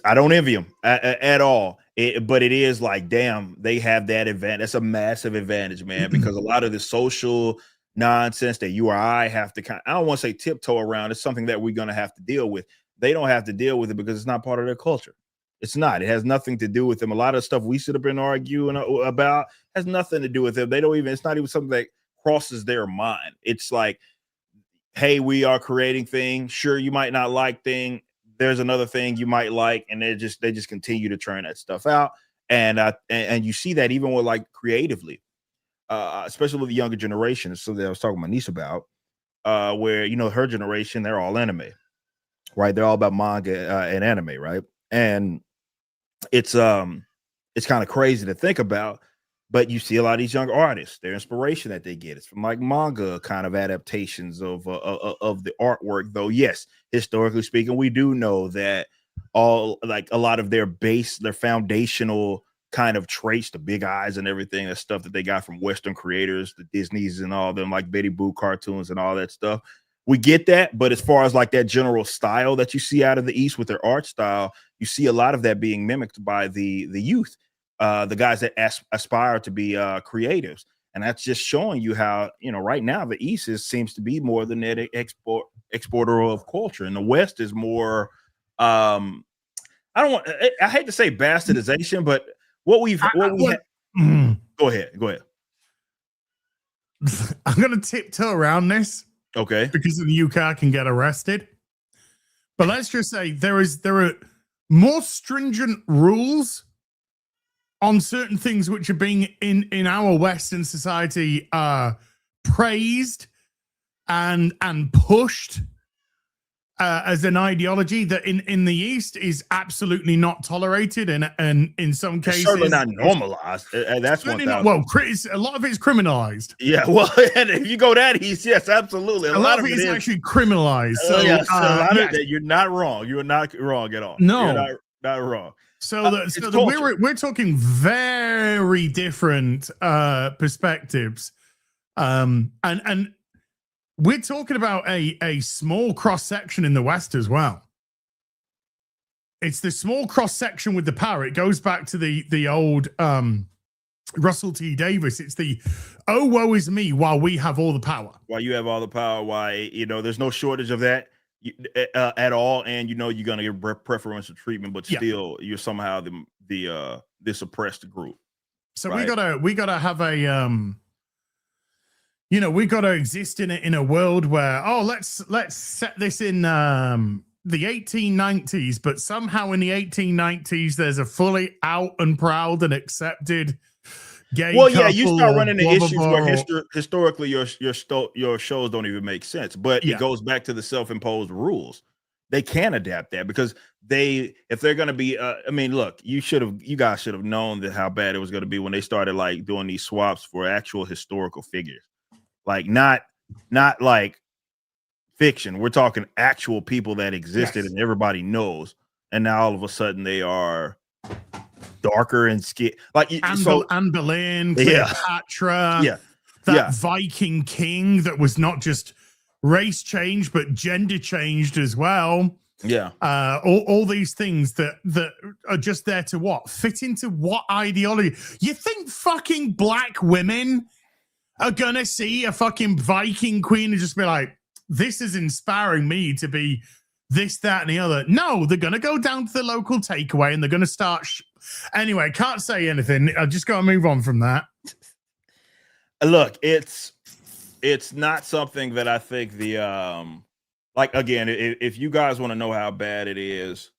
I don't envy them at all. But it is like, damn, they have that advantage. That's a massive advantage, man, because a lot of the social nonsense that you or I have to I don't want to say tiptoe around. It's something that we're going to have to deal with. They don't have to deal with it because it's not part of their culture. It's not. It has nothing to do with them. A lot of stuff we should have been arguing about has nothing to do with them. It's not even something that crosses their mind. It's like, hey, we are creating things. Sure, you might not like things. There's another thing you might like, and they just continue to churn that stuff out, and you see that even with like creatively, especially with the younger generation. So that I was talking to my niece about, where her generation, they're all anime, right? They're all about manga and anime, right? And it's kind of crazy to think about, but you see a lot of these young artists, their inspiration that they get is from like manga kind of adaptations of the artwork. Though, yes, historically speaking, we do know that a lot of their foundational kind of traits, the big eyes and everything, that stuff that they got from Western creators, the Disneys and all them, like Betty Boop cartoons and all that stuff. We get that, but as far as like that general style that you see out of the East with their art style, you see a lot of that being mimicked by the youth. The guys that aspire to be creatives, and that's just showing you how right now the East seems to be more the net exporter of culture, and the West is more. I hate to say bastardization, but go ahead. I'm gonna tiptoe around this, okay? Because in the UK I can get arrested, but let's just say there are more stringent rules on certain things which are being in our Western society praised and pushed as an ideology that in the East is absolutely not tolerated, and in some cases it's certainly not normalized. That's one thing. Well, a lot of it's criminalized. Yeah, well, and if you go that East, yes, absolutely. A lot of it is actually criminalized. So yes, you're not wrong. You are not wrong at all. No, you're not wrong. So we're talking very different perspectives, and we're talking about a small cross section in the West as well. It's the small cross section with the power. It goes back to the old Russell T Davis. It's the oh woe is me while we have all the power. While you have all the power, why there's no shortage of that at all, and you're gonna get preferential treatment, but still you're somehow this oppressed group. So right? we gotta have a we gotta exist in a world where let's set this in the 1890s, but somehow in the 1890s there's a fully out and proud and accepted gay couple, you start running into issues where historically your shows don't even make sense, but it goes back to the self-imposed rules. They can adapt that because if they're going to be look, you guys should have known that how bad it was going to be when they started like doing these swaps for actual historical figures, like not like fiction. We're talking actual people that existed and everybody knows, and now all of a sudden they are darker and skin like Anne Boleyn, Cleopatra, that Viking king that was not just race changed but gender changed as well. All these things that are just there to fit into what ideology? You think fucking black women are gonna see a fucking Viking queen and just be like, this is inspiring me to be this, that, and the other? No, they're gonna go down to the local takeaway and they're gonna start anyway. Can't say anything. I just gotta move on from that. Look, it's not something that I think again, if you guys want to know how bad it is,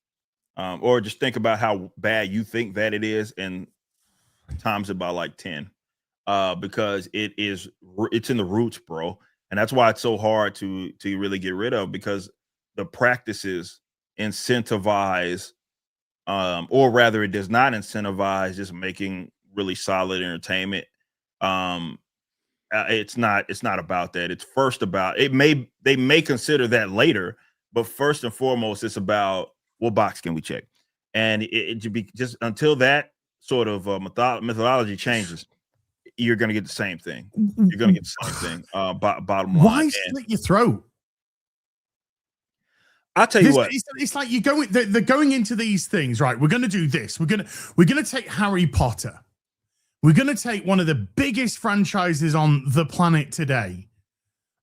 or just think about how bad you think that it is, and times it by like 10, because it's in the roots, bro. And that's why it's so hard to really get rid of, because the practices incentivize, or rather it does not incentivize just making really solid entertainment. It's not about that. It's first about they may consider that later, but first and foremost, it's about what box can we check, and it should be just until that sort of methodology changes. You're going to get the same thing. You're going to get the same thing. Bottom line. Why slit your throat? I'll tell you what. It's like they're going into these things, right? We're going to do this. We're going to take Harry Potter. We're going to take one of the biggest franchises on the planet today,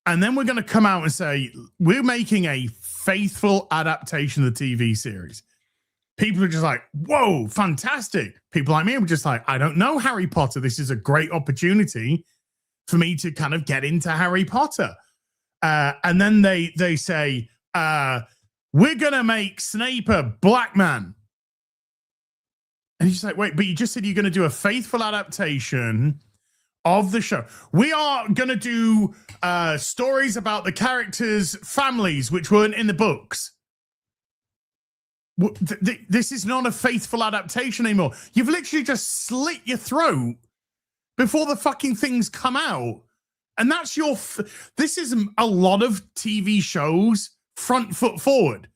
and then we're going to come out and say we're making a faithful adaptation of the TV series. People are just like, whoa, fantastic. People like me were just like, I don't know Harry Potter. This is a great opportunity for me to kind of get into Harry Potter. And then they say, we're going to make Snape a black man. And he's like, wait, but you just said you're going to do a faithful adaptation of the show. We are going to do stories about the characters' families, which weren't in the books. This is not a faithful adaptation anymore. You've literally just slit your throat before the fucking things come out. And that's this is a lot of TV shows front foot forward,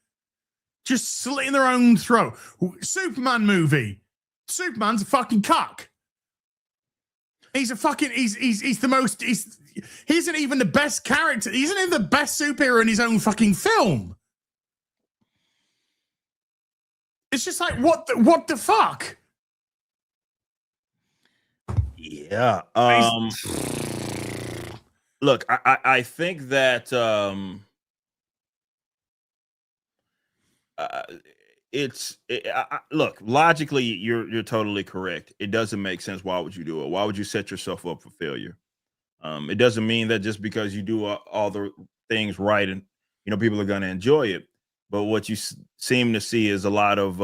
just slitting their own throat. Superman movie. Superman's a fucking cuck. He's a fucking, he's the most, he isn't even the best character. He isn't even the best superhero in his own fucking film. It's just like, what the fuck? Yeah. Look, I think that look, logically, you're totally correct. It doesn't make sense. Why would you do it? Why would you set yourself up for failure? It doesn't mean that just because you do all the things right and people are going to enjoy it. But what you seem to see is a lot of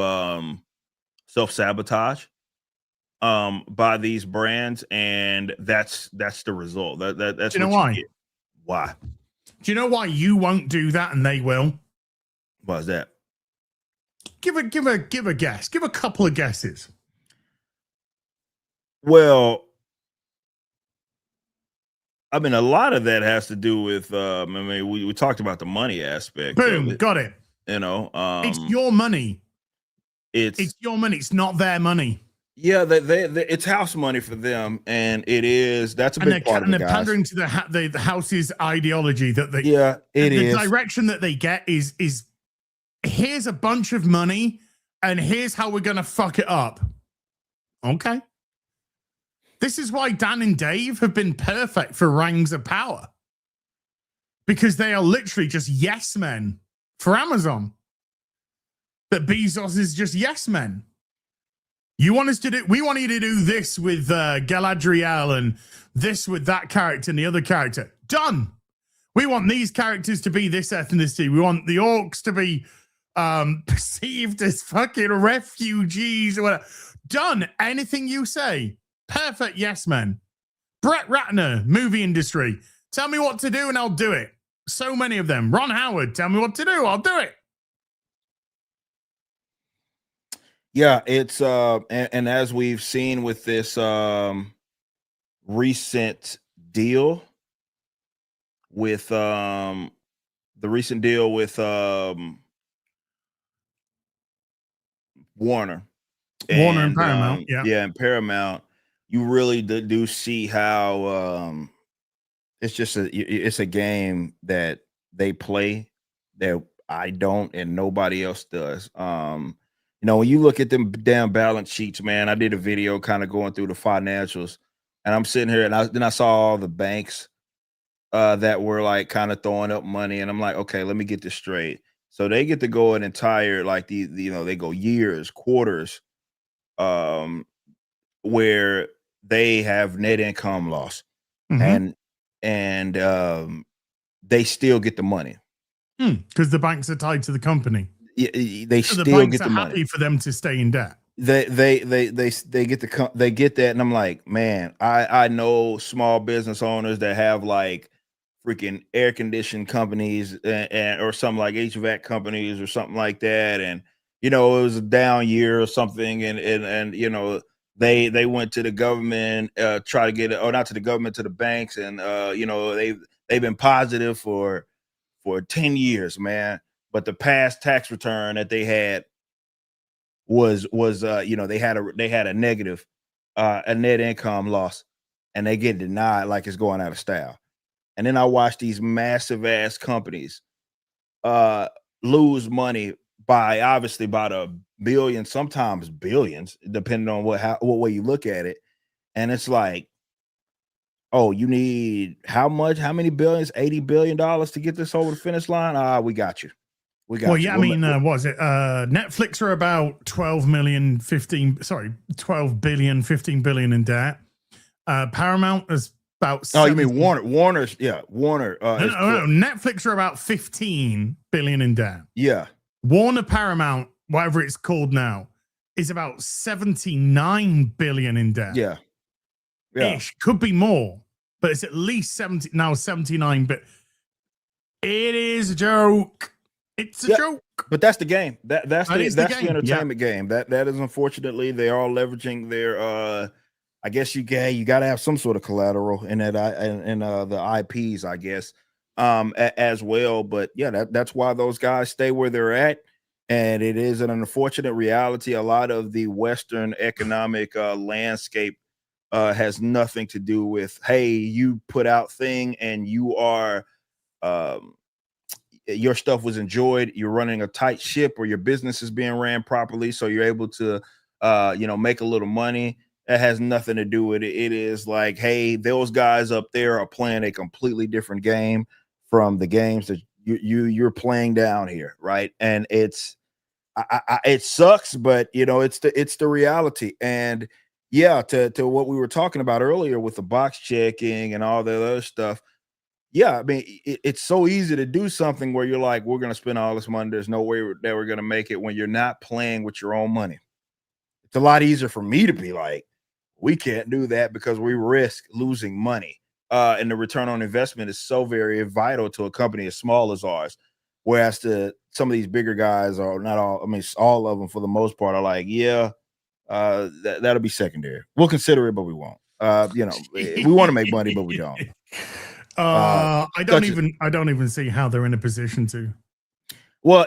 self-sabotage by these brands, and that's the result. That's why? Get. Why? Do you know why you won't do that and they will? Why is that? Give a guess. Give a couple of guesses. Well, I mean, a lot of that has to do with we talked about the money aspect. Boom, got it. It's your money. It's your money. It's not their money. Yeah, they it's house money for them, and that's a big part of and it, they're guys. pandering to the house's ideology that they the direction that they get is here's a bunch of money and here's how we're gonna fuck it up. Okay. This is why Dan and Dave have been perfect for Rings of Power. Because they are literally just yes men for Amazon. That Bezos is just yes men. You want us to do, we want you to do this with Galadriel and this with that character and the other character. Done. We want these characters to be this ethnicity. We want the orcs to be perceived as fucking refugees or whatever. Done. Anything you say. Perfect yes men. Brett Ratner, movie industry. Tell me what to do and I'll do it. So many of them. Ron Howard, tell me what to do. I'll do it. Yeah, it's and as we've seen with this recent deal with Warner and Paramount, and Paramount, you really do see how it's a game that they play that I don't and nobody else does. When you look at them damn balance sheets, man, I did a video kind of going through the financials, and I'm sitting here and I saw all the banks that were like kind of throwing up money, and I'm like, okay, let me get this straight. So they get to go an entire like they go years, quarters, where they have net income loss, and they still get the money because the banks are tied to the company. They so still get the money. Happy for them to stay in debt. They get that, and I'm like, man, I know small business owners that have like freaking air conditioned companies and or something like HVAC companies or something like that, and it was a down year or something, and they went to the government, try to get it, or not to the government, to the banks, and they've been positive for 10 years, man. But the past tax return that they had was they had a negative, a net income loss, and they get denied like it's going out of style. And then I watch these massive ass companies lose money by obviously about $1 billion, sometimes billions, depending on what way you look at it. And it's like, oh, you need how much? How many billions? $80 billion to get this over the finish line? We got you. Well, yeah, I mean, was it Netflix are about 12 billion, 15 billion in debt. Paramount is about 70. You mean Warner? Warner's, yeah, Warner. No, Netflix are about 15 billion in debt. Yeah. Warner Paramount, whatever it's called now, is about 79 billion in debt. Yeah. Ish. Could be more, but it's at least 79, but it is a joke. It's a joke. But that's the game. That's the entertainment game. That is, unfortunately, they are leveraging their I guess you got to have some sort of collateral in that the IPs, I guess, as well. But yeah, that's why those guys stay where they're at. And it is an unfortunate reality. A lot of the Western economic landscape has nothing to do with, hey, you put out thing and you are your stuff was enjoyed, you're running a tight ship, or your business is being ran properly, so you're able to make a little money. That has nothing to do with it. It is like, hey, those guys up there are playing a completely different game from the games that you're playing down here, right? And it sucks, but it's the reality. And yeah, to what we were talking about earlier with the box checking and all the other stuff. Yeah, I mean, it's so easy to do something where you're like, we're going to spend all this money. There's no way that we're going to make it, when you're not playing with your own money. It's a lot easier for me to be like, we can't do that because we risk losing money. And the return on investment is so very vital to a company as small as ours. Whereas some of these bigger guys are not all, I mean, all of them for the most part are like, yeah, that'll be secondary. We'll consider it, but we won't. We want to make money, but we don't. I don't even see how they're in a position to. Well,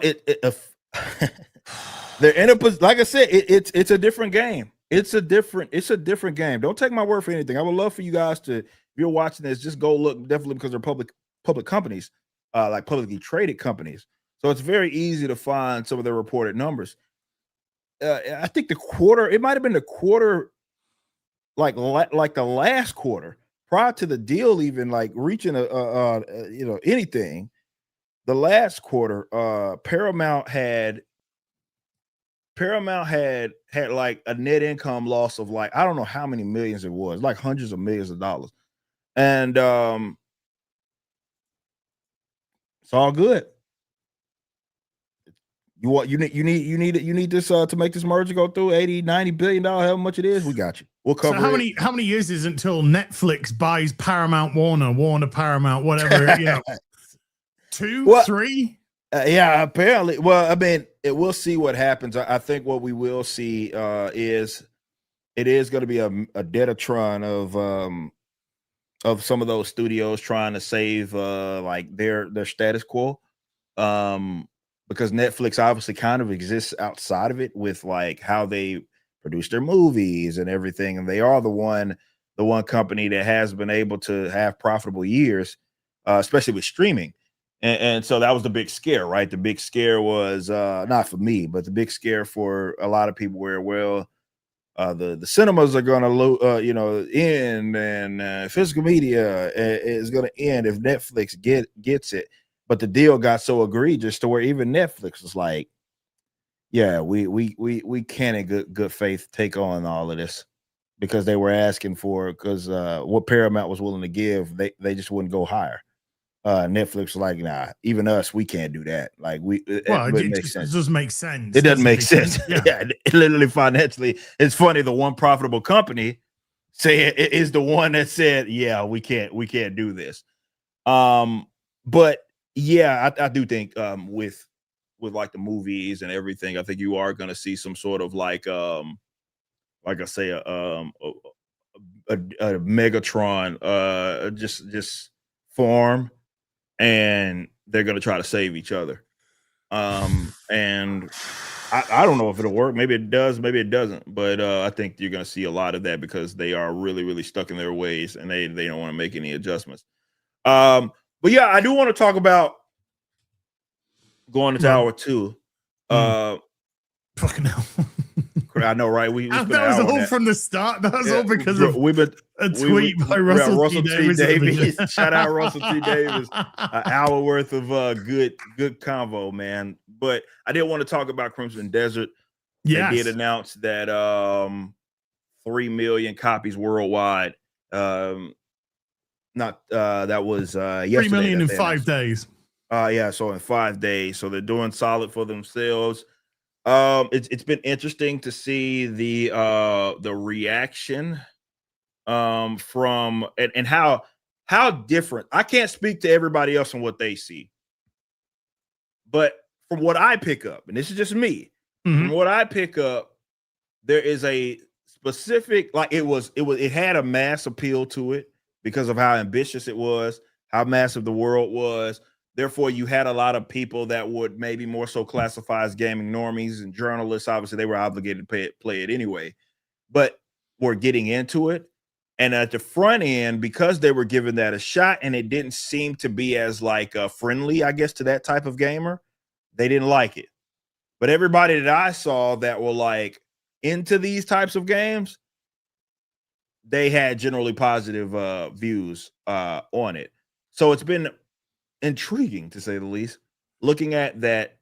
they're in a, like I said, it's a different game. It's a different game. Don't take my word for anything. I would love for you guys to, if you're watching this, just go look, definitely, because they're public companies, like publicly traded companies. So it's very easy to find some of their reported numbers. I think it might have been the quarter, like the last quarter prior to the deal even like reaching anything. The last quarter, Paramount had like a net income loss of like, I don't know how many millions it was, like hundreds of millions of dollars. And it's all good. You need this to make this merger go through 80-90 billion dollars, however much it is. We got you. We'll cover so how many years is it until Netflix buys Paramount, Warner Paramount, whatever, 2, 3? Yeah, apparently. Well, I mean, we'll see what happens. I think what we will see is it is going to be a Detatron of some of those studios trying to save like their status quo, because Netflix obviously kind of exists outside of it with like how they produce their movies and everything, and they are the one company that has been able to have profitable years, especially with streaming. And so that was the big scare, right? The big scare was not for me, but the big scare for a lot of people were, well, the cinemas are going to end, and physical media is going to end if Netflix gets it. But the deal got so egregious to where even Netflix was like, yeah, we can't in good faith take on all of this, because they were asking for, because what Paramount was willing to give, they just wouldn't go higher. Netflix was like, nah, even us, we can't do that. Like it makes sense. It doesn't make sense. It doesn't make sense. Yeah. Yeah, literally financially. It's funny, the one profitable company it is the one that said, yeah, we can't do this. But yeah, I do think with like the movies and everything, I think you are going to see some sort of like I say a Megatron just form, and they're going to try to save each other. And I don't know if it'll work. Maybe it does, maybe it doesn't. But I think you're going to see a lot of that, because they are really, really stuck in their ways, and they don't want to make any adjustments. But yeah, I do want to talk about going into hour 2. Fucking hell. I know, right? That was all from the start. That was all because of a tweet by Russell T. Davies. Shout out Russell T. Davies. An hour worth of good convo, man. But I did want to talk about Crimson Desert. Yes. They did announce that 3 million copies worldwide. That was yesterday. 3 million in 5 days. Yeah, so in 5 days. So they're doing solid for themselves. It's been interesting to see the reaction from and how different. I can't speak to everybody else on what they see, but from what I pick up, and this is just me, from what I pick up, there is a specific, like it had a mass appeal to it because of how ambitious it was, how massive the world was. Therefore, you had a lot of people that would maybe more so classify as gaming normies and journalists. Obviously, they were obligated to play it anyway, but were getting into it. And at the front end, because they were giving that a shot, and it didn't seem to be as like friendly, I guess, to that type of gamer, they didn't like it. But everybody that I saw that were like into these types of games, they had generally positive views on it. So it's been intriguing, to say the least, looking at that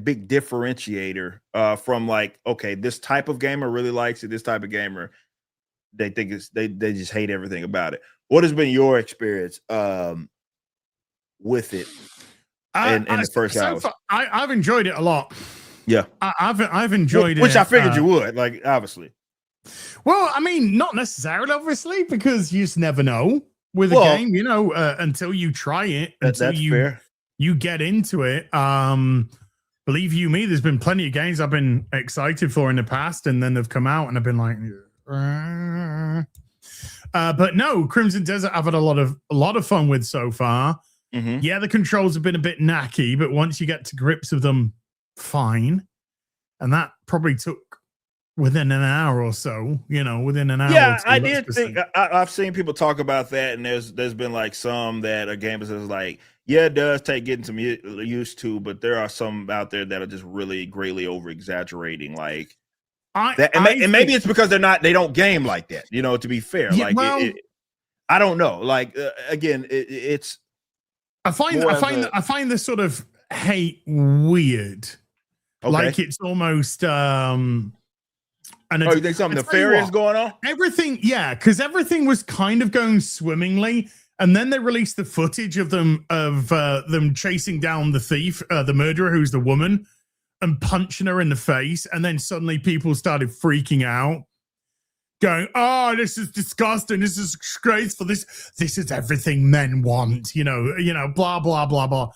big differentiator from like, okay, this type of gamer really likes it, this type of gamer, they think they just hate everything about it. What has been your experience with it in the first hour? I've enjoyed it a lot. Yeah, I've enjoyed it, which I figured you would, like, obviously. Well, I mean, not necessarily, obviously, because you just never know with a game, until you try it, until you get into it. Believe you me, there's been plenty of games I've been excited for in the past, and then they've come out and I've been like, but no, Crimson Desert I've had a lot of fun with so far. Yeah, the controls have been a bit knacky, but once you get to grips with them, fine. And that probably took within an hour or so, within an hour or Yeah, two. I did think I've seen people talk about that, and there's been like some that a game says like, yeah, it does take getting some used to, but there are some out there that are just really greatly over exaggerating, like that. And maybe it's because they don't game like that, to be fair. Yeah, like I don't know. Like again, it's I find this sort of hate weird. okay. Like it's almost and you think something nefarious going on? Everything, yeah, because everything was kind of going swimmingly, and then they released the footage of them chasing down the thief, the murderer, who's the woman, and punching her in the face, and then suddenly people started freaking out, going, "Oh, this is disgusting! This is disgraceful! This is everything men want!" Blah blah blah blah,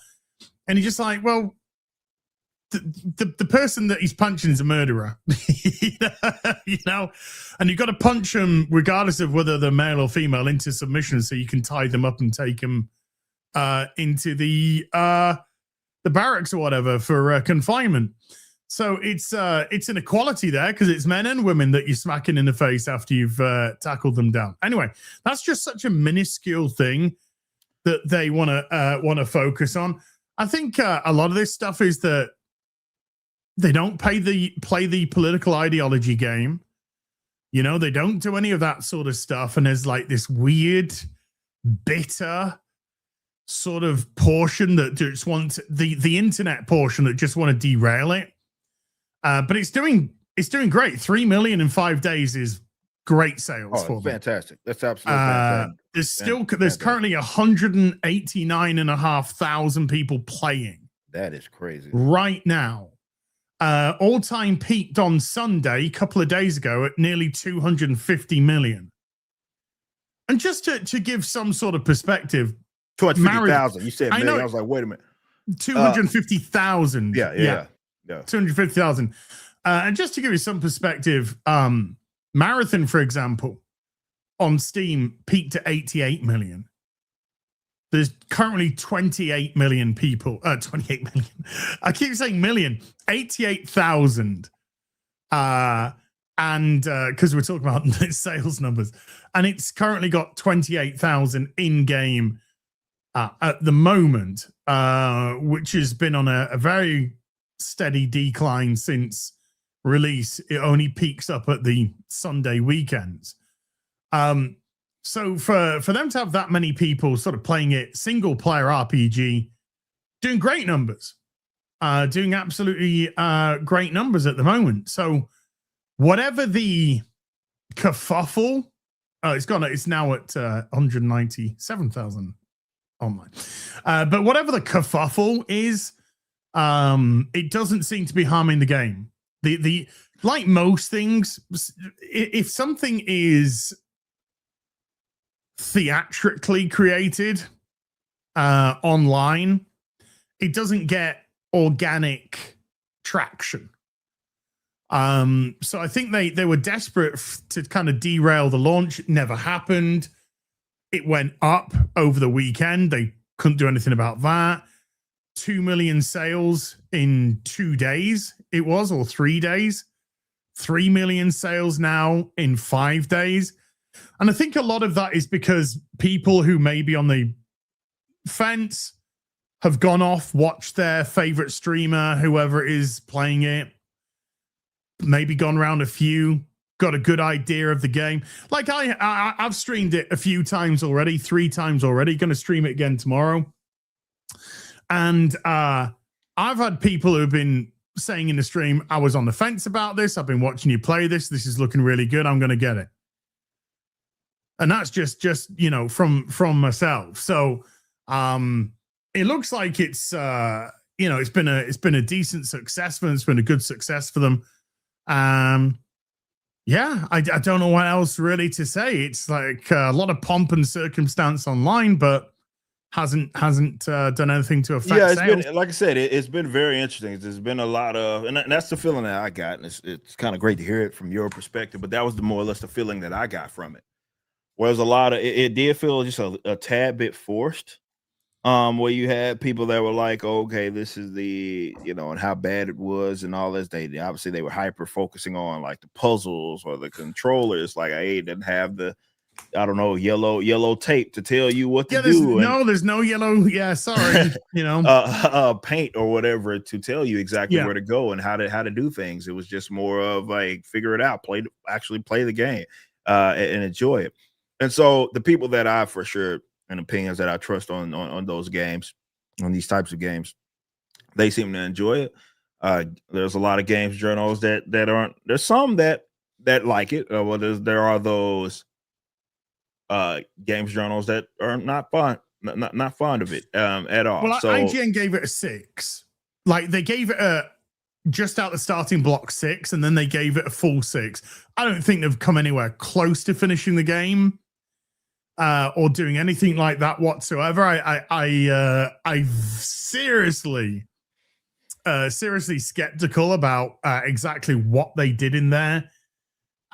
and you're just like, well. The person that he's punching is a murderer, and you've got to punch them regardless of whether they're male or female into submission, so you can tie them up and take them into the barracks or whatever for confinement. So it's an equality there because it's men and women that you're smacking in the face after you've tackled them down. Anyway, that's just such a minuscule thing that they want to focus on. I think a lot of this stuff is that they don't play the political ideology game. They don't do any of that sort of stuff. And there's like this weird, bitter sort of portion that just wants the internet portion that just want to derail it. But it's doing great. 3 million in 5 days is great sales for them. Fantastic. That's absolutely fantastic. There's currently 189,500 people playing. That is crazy. Right now. All-time peaked on Sunday, a couple of days ago, at nearly 250 million. And just to give some sort of perspective, 250,000. You said million. I was like, wait a minute. 250,000. Yeah. 250,000. And just to give you some perspective, Marathon, for example, on Steam peaked at 88 million. There's currently 28 million people. 28 million. I keep saying million. 88,000. And because we're talking about sales numbers. And it's currently got 28,000 in-game at the moment, which has been on a very steady decline since release. It only peaks up at the Sunday weekends. So for them to have that many people sort of playing it, single player RPG, doing great numbers, doing absolutely great numbers at the moment. So whatever the kerfuffle, it's now at 197,000 online. But whatever the kerfuffle is, it doesn't seem to be harming the game. The like most things, if something is theatrically created online, it doesn't get organic traction. So I think they were desperate to kind of derail the launch. It never happened. It went up over the weekend. They couldn't do anything about that. 2 million sales in 2 days, it was, or 3 days. 3 million sales now in 5 days. And I think a lot of that is because people who may be on the fence have gone off, watched their favorite streamer, whoever it is playing it, maybe gone around a few, got a good idea of the game. Like I've streamed it a few times already, 3 times already, going to stream it again tomorrow. And I've had people who've been saying in the stream, I was on the fence about this. I've been watching you play this. This is looking really good. I'm going to get it. And that's just from myself. So it looks like it's it's been a decent success for them. It's been a good success for them. Yeah, I don't know what else really to say. It's like a lot of pomp and circumstance online, but hasn't done anything to affect sales. Been, like I said, it's been very interesting. There's been a lot of, and that's the feeling that I got. And it's kind of great to hear it from your perspective, but that was more or less the feeling that I got from it. Whereas a lot of it did feel just a tad bit forced. Where you had people that were like, oh, okay, this is the, and how bad it was and all this. They obviously they were hyper focusing on like the puzzles or the controllers. Like, I didn't have the, I don't know, yellow tape to tell you what to do. There's no yellow. Yeah, sorry, Paint or whatever to tell you exactly where to go and how to do things. It was just more of like, figure it out, actually play the game, and enjoy it. And so the people that I for sure, and opinions that I trust on those games, on these types of games, they seem to enjoy it. There's a lot of games journals that aren't. There's some that like it. Well, there are those games journals that are not fond of it at all. Well, so IGN gave it a 6. Like, they gave it a just out the starting block 6, and then they gave it a full 6. I don't think they've come anywhere close to finishing the game. Or doing anything like that whatsoever. I seriously skeptical about exactly what they did in there,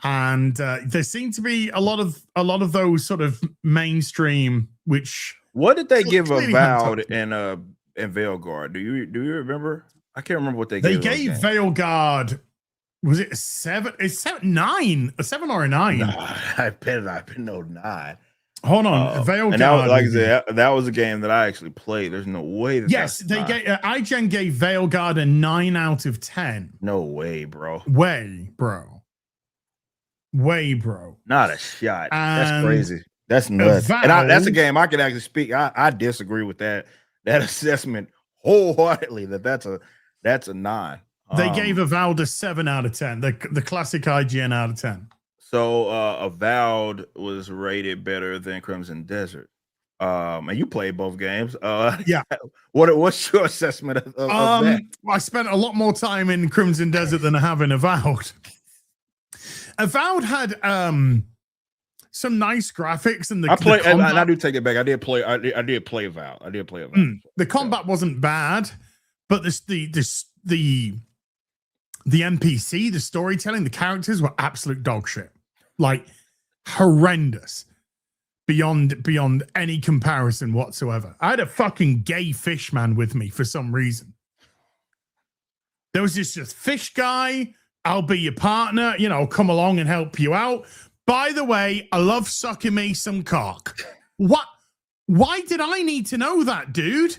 and there seem to be a lot of those sort of mainstream. Which what did they give Avowed and Veilguard? Do you remember? I can't remember what they gave. They gave Veilguard. Was it a 7? It's 9, a 7 or a 9? No, I bet no 9. Hold on, Veilguard. And that was, like I said, that was a game that I actually played. There's no way that. Yes, they gave IGN gave Veilguard a 9 out of 10. No way, bro. Way, bro. Not a shot. That's crazy. That's nuts. Avowed, and that's a game I can actually speak. I disagree with that assessment wholeheartedly. That's a 9. They gave Avowed a 7 out of 10. The classic IGN out of 10. So Avowed was rated better than Crimson Desert. And you played both games. Yeah. What's your assessment of that? I spent a lot more time in Crimson Desert than I have in Avowed. Avowed had some nice graphics, and I do take it back. I did play Avowed. The combat wasn't bad, but the NPC, the storytelling, the characters were absolute dog shit. Like, horrendous beyond any comparison whatsoever. I had a fucking gay fish man with me for some reason. There was this just fish guy. I'll be your partner, come along and help you out. By the way, I love sucking me some cock. What? Why did I need to know that, dude?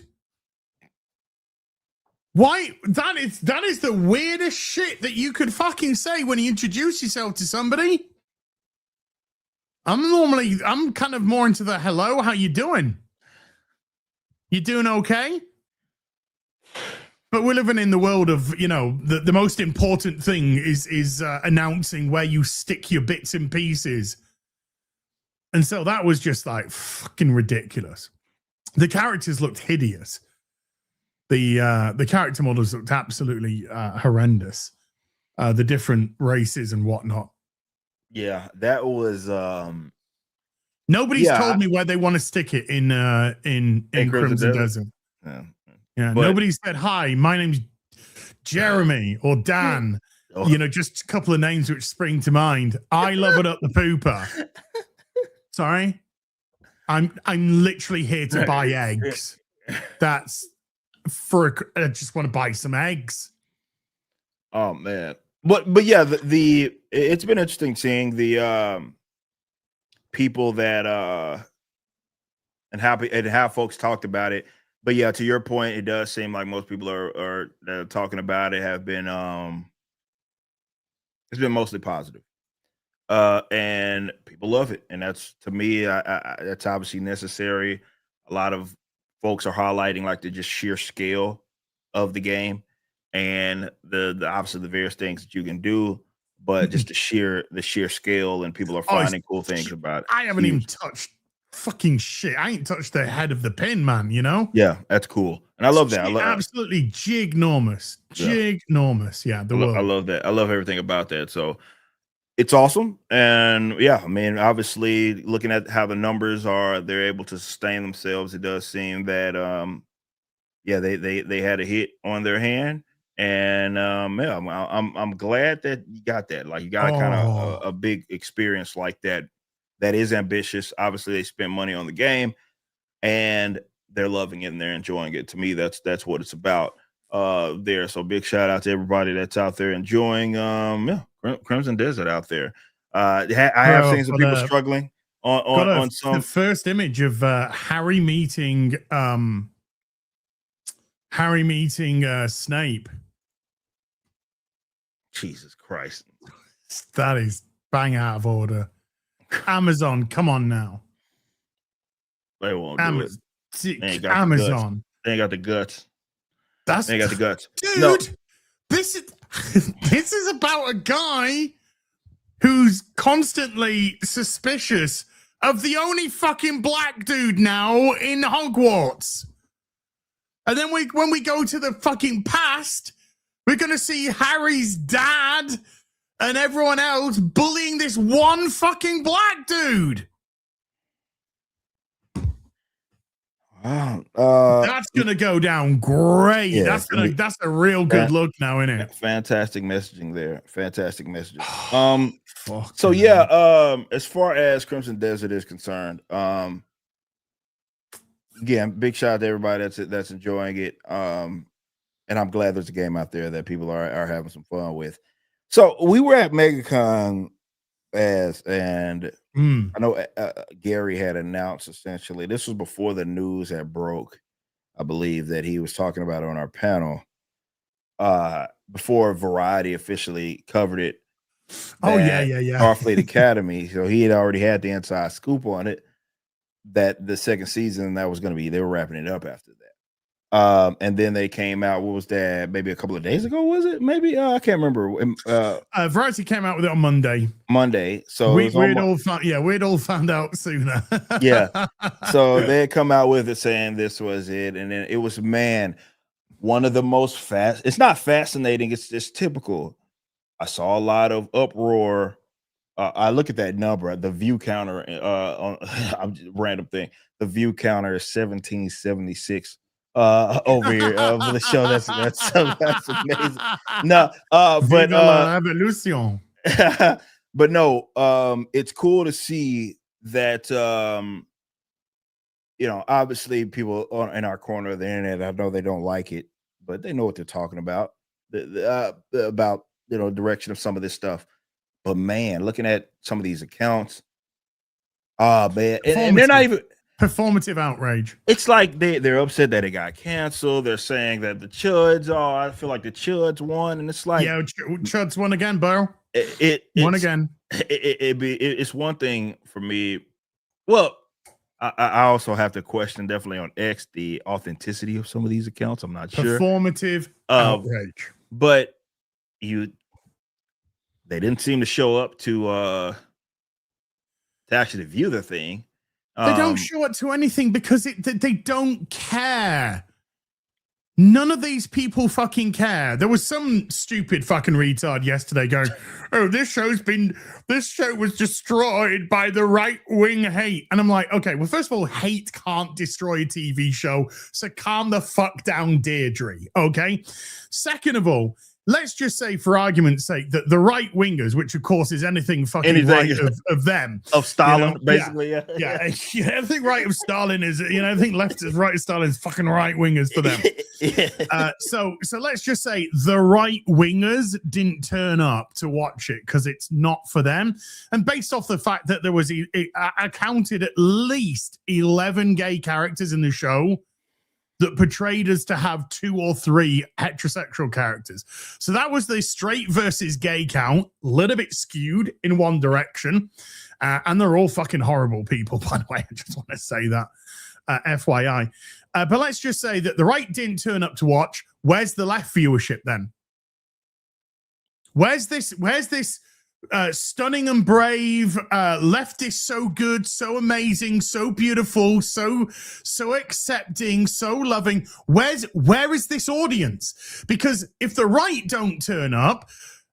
Why? That is the weirdest shit that you could fucking say when you introduce yourself to somebody. I'm kind of more into the hello, how you doing? You doing okay? But we're living in the world of, the most important thing is announcing where you stick your bits and pieces. And so that was just like fucking ridiculous. The characters looked hideous. The character models looked absolutely horrendous. The different races and whatnot. Yeah, that was. Nobody's told me where they want to stick it in Crimson Desert. Yeah, nobody said, hi, my name's Jeremy or Dan. Just a couple of names which spring to mind. I love it up the pooper. Sorry, I'm literally here to buy eggs. That's I just want to buy some eggs. Oh man, but yeah, it's been interesting seeing the people that and how folks talked about it. But yeah, to your point, it does seem like most people that are talking about it have been it's been mostly positive. And people love it, and that's, to me, that's obviously necessary. A lot of folks are highlighting like the just sheer scale of the game, and the obviously the various things that you can do, but just the sheer scale, and people are finding cool things about it. I haven't even touched fucking shit. I ain't touched the head of the pin, man. Yeah, that's cool, and I love that. Absolutely gignormous. Yeah, I love that. I love everything about that. So it's awesome. And yeah, I mean, obviously looking at how the numbers are, they're able to sustain themselves. It does seem that they had a hit on their hand. And I'm glad that you got that. Like, you got kind of a big experience like that is ambitious. Obviously they spent money on the game, and they're loving it and they're enjoying it. To me, that's what it's about there. So big shout out to everybody that's out there enjoying Crimson Desert out there. I have seen some people struggling on some. The first image of Harry meeting Snape. Jesus Christ, that is bang out of order. Amazon, come on now. They won't do it. They ain't got Amazon. They ain't got the guts. They ain't got the guts, dude. No. This is about a guy who's constantly suspicious of the only fucking black dude now in Hogwarts. And then when we go to the fucking past, we're going to see Harry's dad and everyone else bullying this one fucking black dude. That's going to go down great. Yeah, that's a real good look now, isn't it? Fantastic messaging there. Fantastic messaging. So yeah, as far as Crimson Desert is concerned, again, big shout out to everybody that's enjoying it. And I'm glad there's a game out there that people are having some fun with. So we were at MegaCon and I know Gary had announced essentially, this was before the news had broke, I believe, that he was talking about it on our panel before Variety officially covered it. Oh yeah. Starfleet Academy. So he had already had the inside scoop on it that the second season that was going to be, they were wrapping it up after that. And then they came out, what was that, maybe a couple of days ago, was it? Maybe I can't remember. Variety came out with it on Monday. So we'd all found out sooner. Yeah. So they had come out with it saying this was it, and then it was, man, one of the most it's not fascinating, it's just typical. I saw a lot of uproar. I look at that number, the view counter on random thing. The view counter is 1776 over here for the show. That's amazing. No, but evolution. But no, it's cool to see that obviously people in our corner of the internet, I know they don't like it, but they know what they're talking about. About direction of some of this stuff. But man, looking at some of these accounts, man, and they're not even performative outrage. It's like they're upset that it got canceled. They're saying that the Chuds, I feel like the Chuds won, and it's like, yeah, Chuds won again, bro. Won again. It's one thing for me. Well, I also have to question definitely on X the authenticity of some of these accounts. I'm not sure. Performative outrage, but they didn't seem to show up to actually view the thing. They don't show up to anything because they don't care. None of these people fucking care. There was some stupid fucking retard yesterday going, "Oh, this show was destroyed by the right-wing hate." And I'm like, okay, well, first of all, hate can't destroy a TV show, so calm the fuck down, Deirdre, okay? Second of all, let's just say, for argument's sake, that the right wingers, which of course is anything right of them, of Stalin, basically, yeah, everything right of Stalin is, everything left is right of Stalin is fucking right wingers to them. So let's just say the right wingers didn't turn up to watch it because it's not for them, and based off the fact that there was, I counted at least 11 gay characters in the show that portrayed us to have 2 or 3 heterosexual characters. So that was the straight versus gay count, a little bit skewed in one direction. And they're all fucking horrible people, by the way. I just want to say that, FYI. But let's just say that the right didn't turn up to watch. Where's the left viewership then? Where's this stunning and brave, leftist, so good, so amazing, so beautiful, so accepting, so loving? Where is this audience? Because if the right don't turn up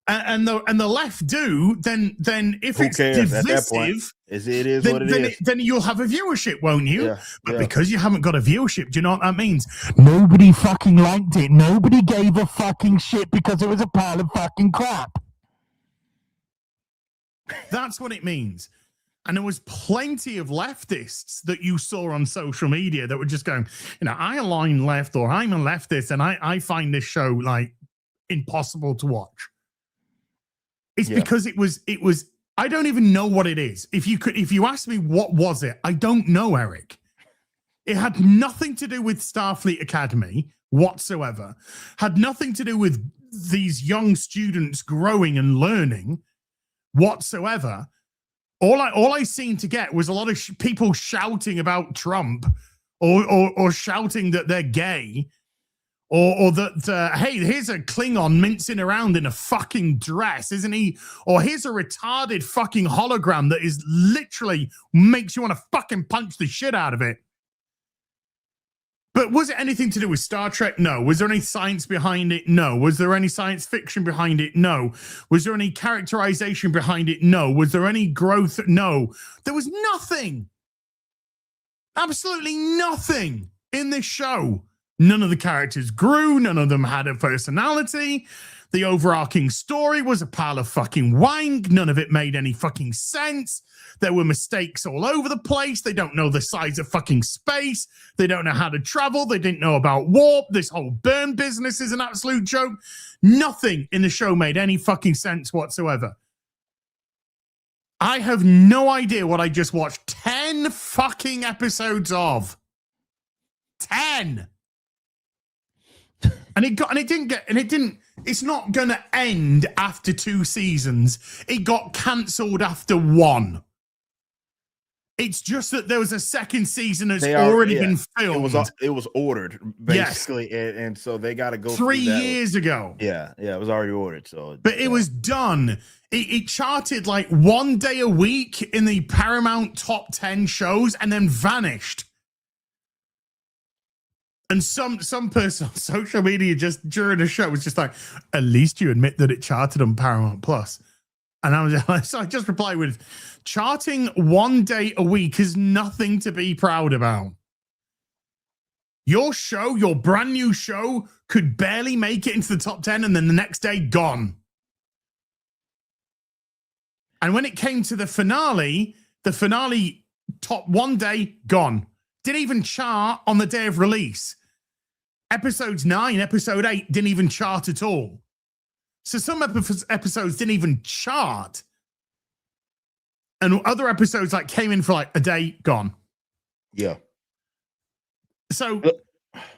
and the left do, then if it's divisive, then you'll have a viewership, won't you? But because you haven't got a viewership, do you know what that means? Nobody fucking liked it. Nobody gave a fucking shit because it was a pile of fucking crap. That's what it means. And there was plenty of leftists that you saw on social media that were just going, I align left, or I'm a leftist, and I find this show like impossible to watch. It's because it was, I don't even know what it is. If you ask me what was it, I don't know, Eric. It had nothing to do with Starfleet Academy whatsoever. Had nothing to do with these young students growing and learning whatsoever. All I seemed to get was a lot of people shouting about Trump, or shouting that they're gay, or that hey, here's a Klingon mincing around in a fucking dress, isn't he? Or here's a retarded fucking hologram that is literally makes you want to fucking punch the shit out of it. But was it anything to do with Star Trek? No. Was there any science behind it? No. Was there any science fiction behind it? No. Was there any characterization behind it? No. Was there any growth? No. There was nothing. Absolutely nothing in this show. None of the characters grew. None of them had a personality. The overarching story was a pile of fucking wank. None of it made any fucking sense. There were mistakes all over the place. They don't know the size of fucking space. They don't know how to travel. They didn't know about warp. This whole burn business is an absolute joke. Nothing in the show made any fucking sense whatsoever. I have no idea what I just watched 10 fucking episodes of. 10. It's not going to end after 2 seasons. It got cancelled after 1. It's just that there was a second season that's already been filmed. It was ordered, basically, yes. and so they got to go 3 years ago. Yeah, it was already ordered. But it was done. It charted like 1 day a week in the Paramount top 10 shows and then vanished. And some person on social media just during the show was just like, at least you admit that it charted on Paramount Plus. And I just replied with, charting 1 day a week is nothing to be proud about. Your show, your brand new show, could barely make it into the top 10 and then the next day gone. And when it came to the finale top 1 day gone. Didn't even chart on the day of release. Episodes 9, episode 8 didn't even chart at all. So some episodes didn't even chart. And other episodes like came in for like a day, gone. Yeah. So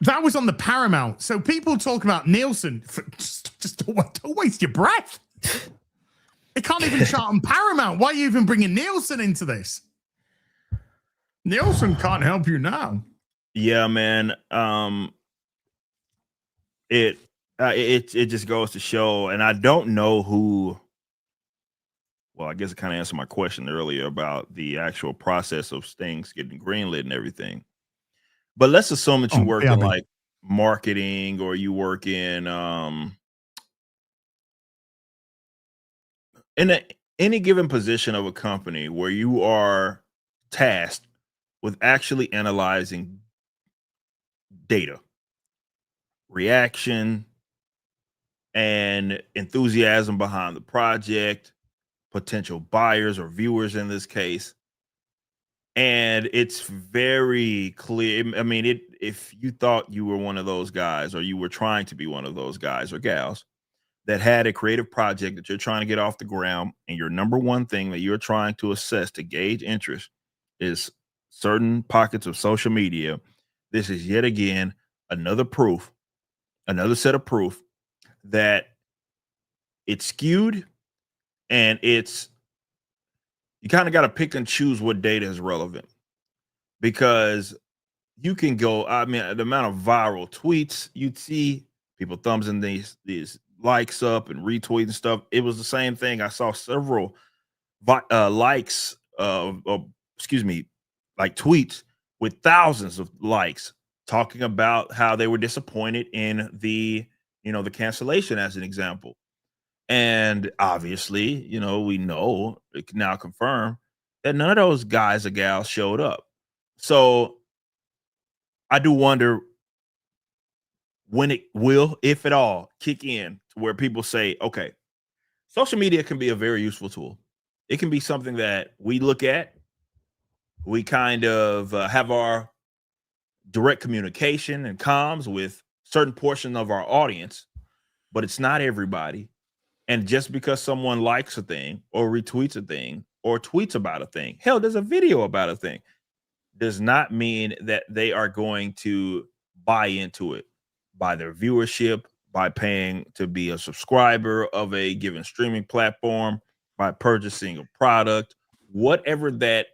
that was on the Paramount. So people talk about Nielsen. Just don't waste your breath. It can't even chart on Paramount. Why are you even bringing Nielsen into this? Nielsen can't help you now. Yeah, man. It just goes to show, and I don't know who. Well, I guess it kind of answered my question earlier about the actual process of things getting greenlit and everything. But let's assume that you work in like marketing, or you work in any given position of a company where you are tasked with actually analyzing data, reaction, and enthusiasm behind the project, potential buyers or viewers in this case. And it's very clear. I mean, if you thought you were one of those guys, or you were trying to be one of those guys or gals that had a creative project that you're trying to get off the ground, and your number one thing that you're trying to assess to gauge interest is certain pockets of social media, this is yet again another set of proof that it's skewed, and you kind of got to pick and choose what data is relevant, because you can go, I mean, the amount of viral tweets you'd see, people thumbs in these likes up and retweeting stuff. It was the same thing. I saw several likes, like tweets with thousands of likes talking about how they were disappointed in the cancellation, as an example. And obviously, we know, it can now confirm that none of those guys or gals showed up. So I do wonder when it will, if at all, kick in to where people say, okay, social media can be a very useful tool. It can be something that we look at We kind of have our direct communication and comms with certain portion of our audience, but it's not everybody. And just because someone likes a thing or retweets a thing or tweets about a thing, hell, there's a video about a thing, does not mean that they are going to buy into it by their viewership, by paying to be a subscriber of a given streaming platform, by purchasing a product, whatever that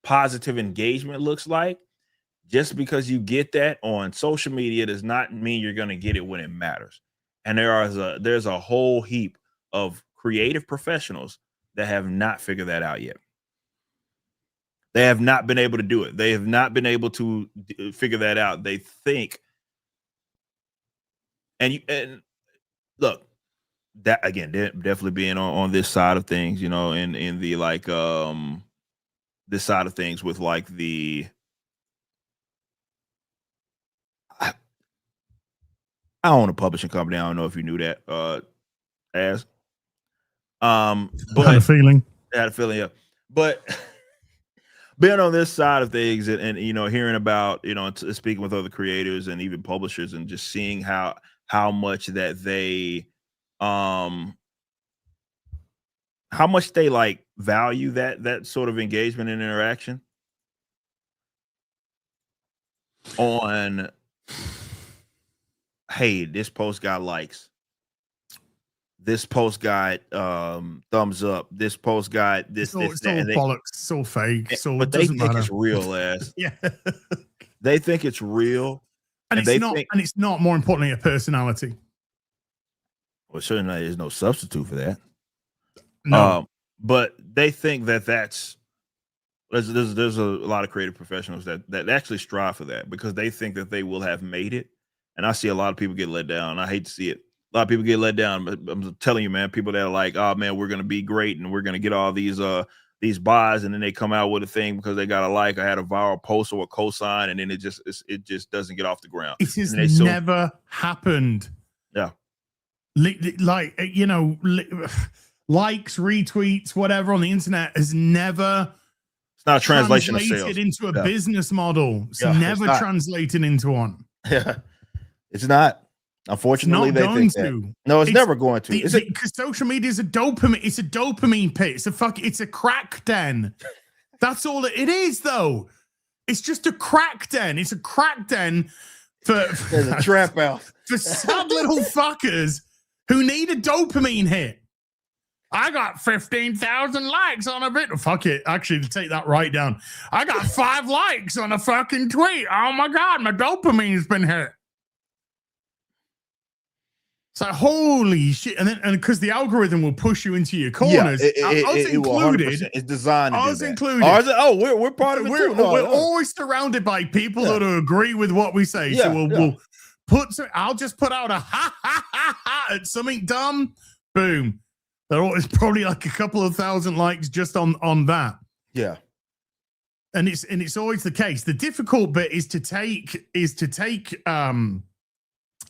positive engagement looks like. Just because you get that on social media does not mean you're going to get it when it matters. And there's a whole heap of creative professionals that have not figured that out yet. They have not been able to do it. They have not been able to figure that out. They think, and look, that again, definitely being on this side of things, you know, in the like this side of things with like the I own a publishing company. I don't know if you knew that. But had a feeling. Yeah. But being on this side of things and you know, hearing about, you know, speaking with other creators and even publishers and just seeing how much that they how much they like value that sort of engagement and interaction on, hey, this post got likes, this post got thumbs up, this post got this, it's that, all bollocks, it's all fake, so but it they doesn't think matter. it's real, ass. Yeah. They think it's real, and it's not more importantly a personality. Well, certainly there's no substitute for that. No. But they think that there's a lot of creative professionals that actually strive for that because they think that they will have made it. And I see a lot of people get let down. I hate to see it. A lot of people get let down. But I'm telling you, man, people that are like, oh man, we're gonna be great and we're gonna get all these buys, and then they come out with a thing because they got a like or had a viral post or a cosign, and then it just doesn't get off the ground. It has never happened. Yeah. Like, you know, likes, retweets, whatever on the internet has never. It's not a translation of translated sales. into a business model. It's never translated into one. Yeah, it's not. Unfortunately, it's not they think that. No, it's never going to. Because social media is a dopamine. It's a dopamine pit. It's a crack den. That's all it is, though. It's just a crack den. It's a crack den for there's a trap house for sad little fuckers who need a dopamine hit. I got 15,000 likes on a bit. Fuck it. Actually, to take that right down. I got 5 likes on a fucking tweet. Oh my God, my dopamine's been hit. So holy shit. And then because the algorithm will push you into your corners. Yeah, us included. It's designed to us do that. Included. We're part of it too. We're always surrounded by people that agree with what we say. Yeah, so we'll I'll just put out a ha ha ha ha at something dumb. Boom. It's probably like a couple of thousand likes just on that. Yeah. And it's always the case. The difficult bit is to take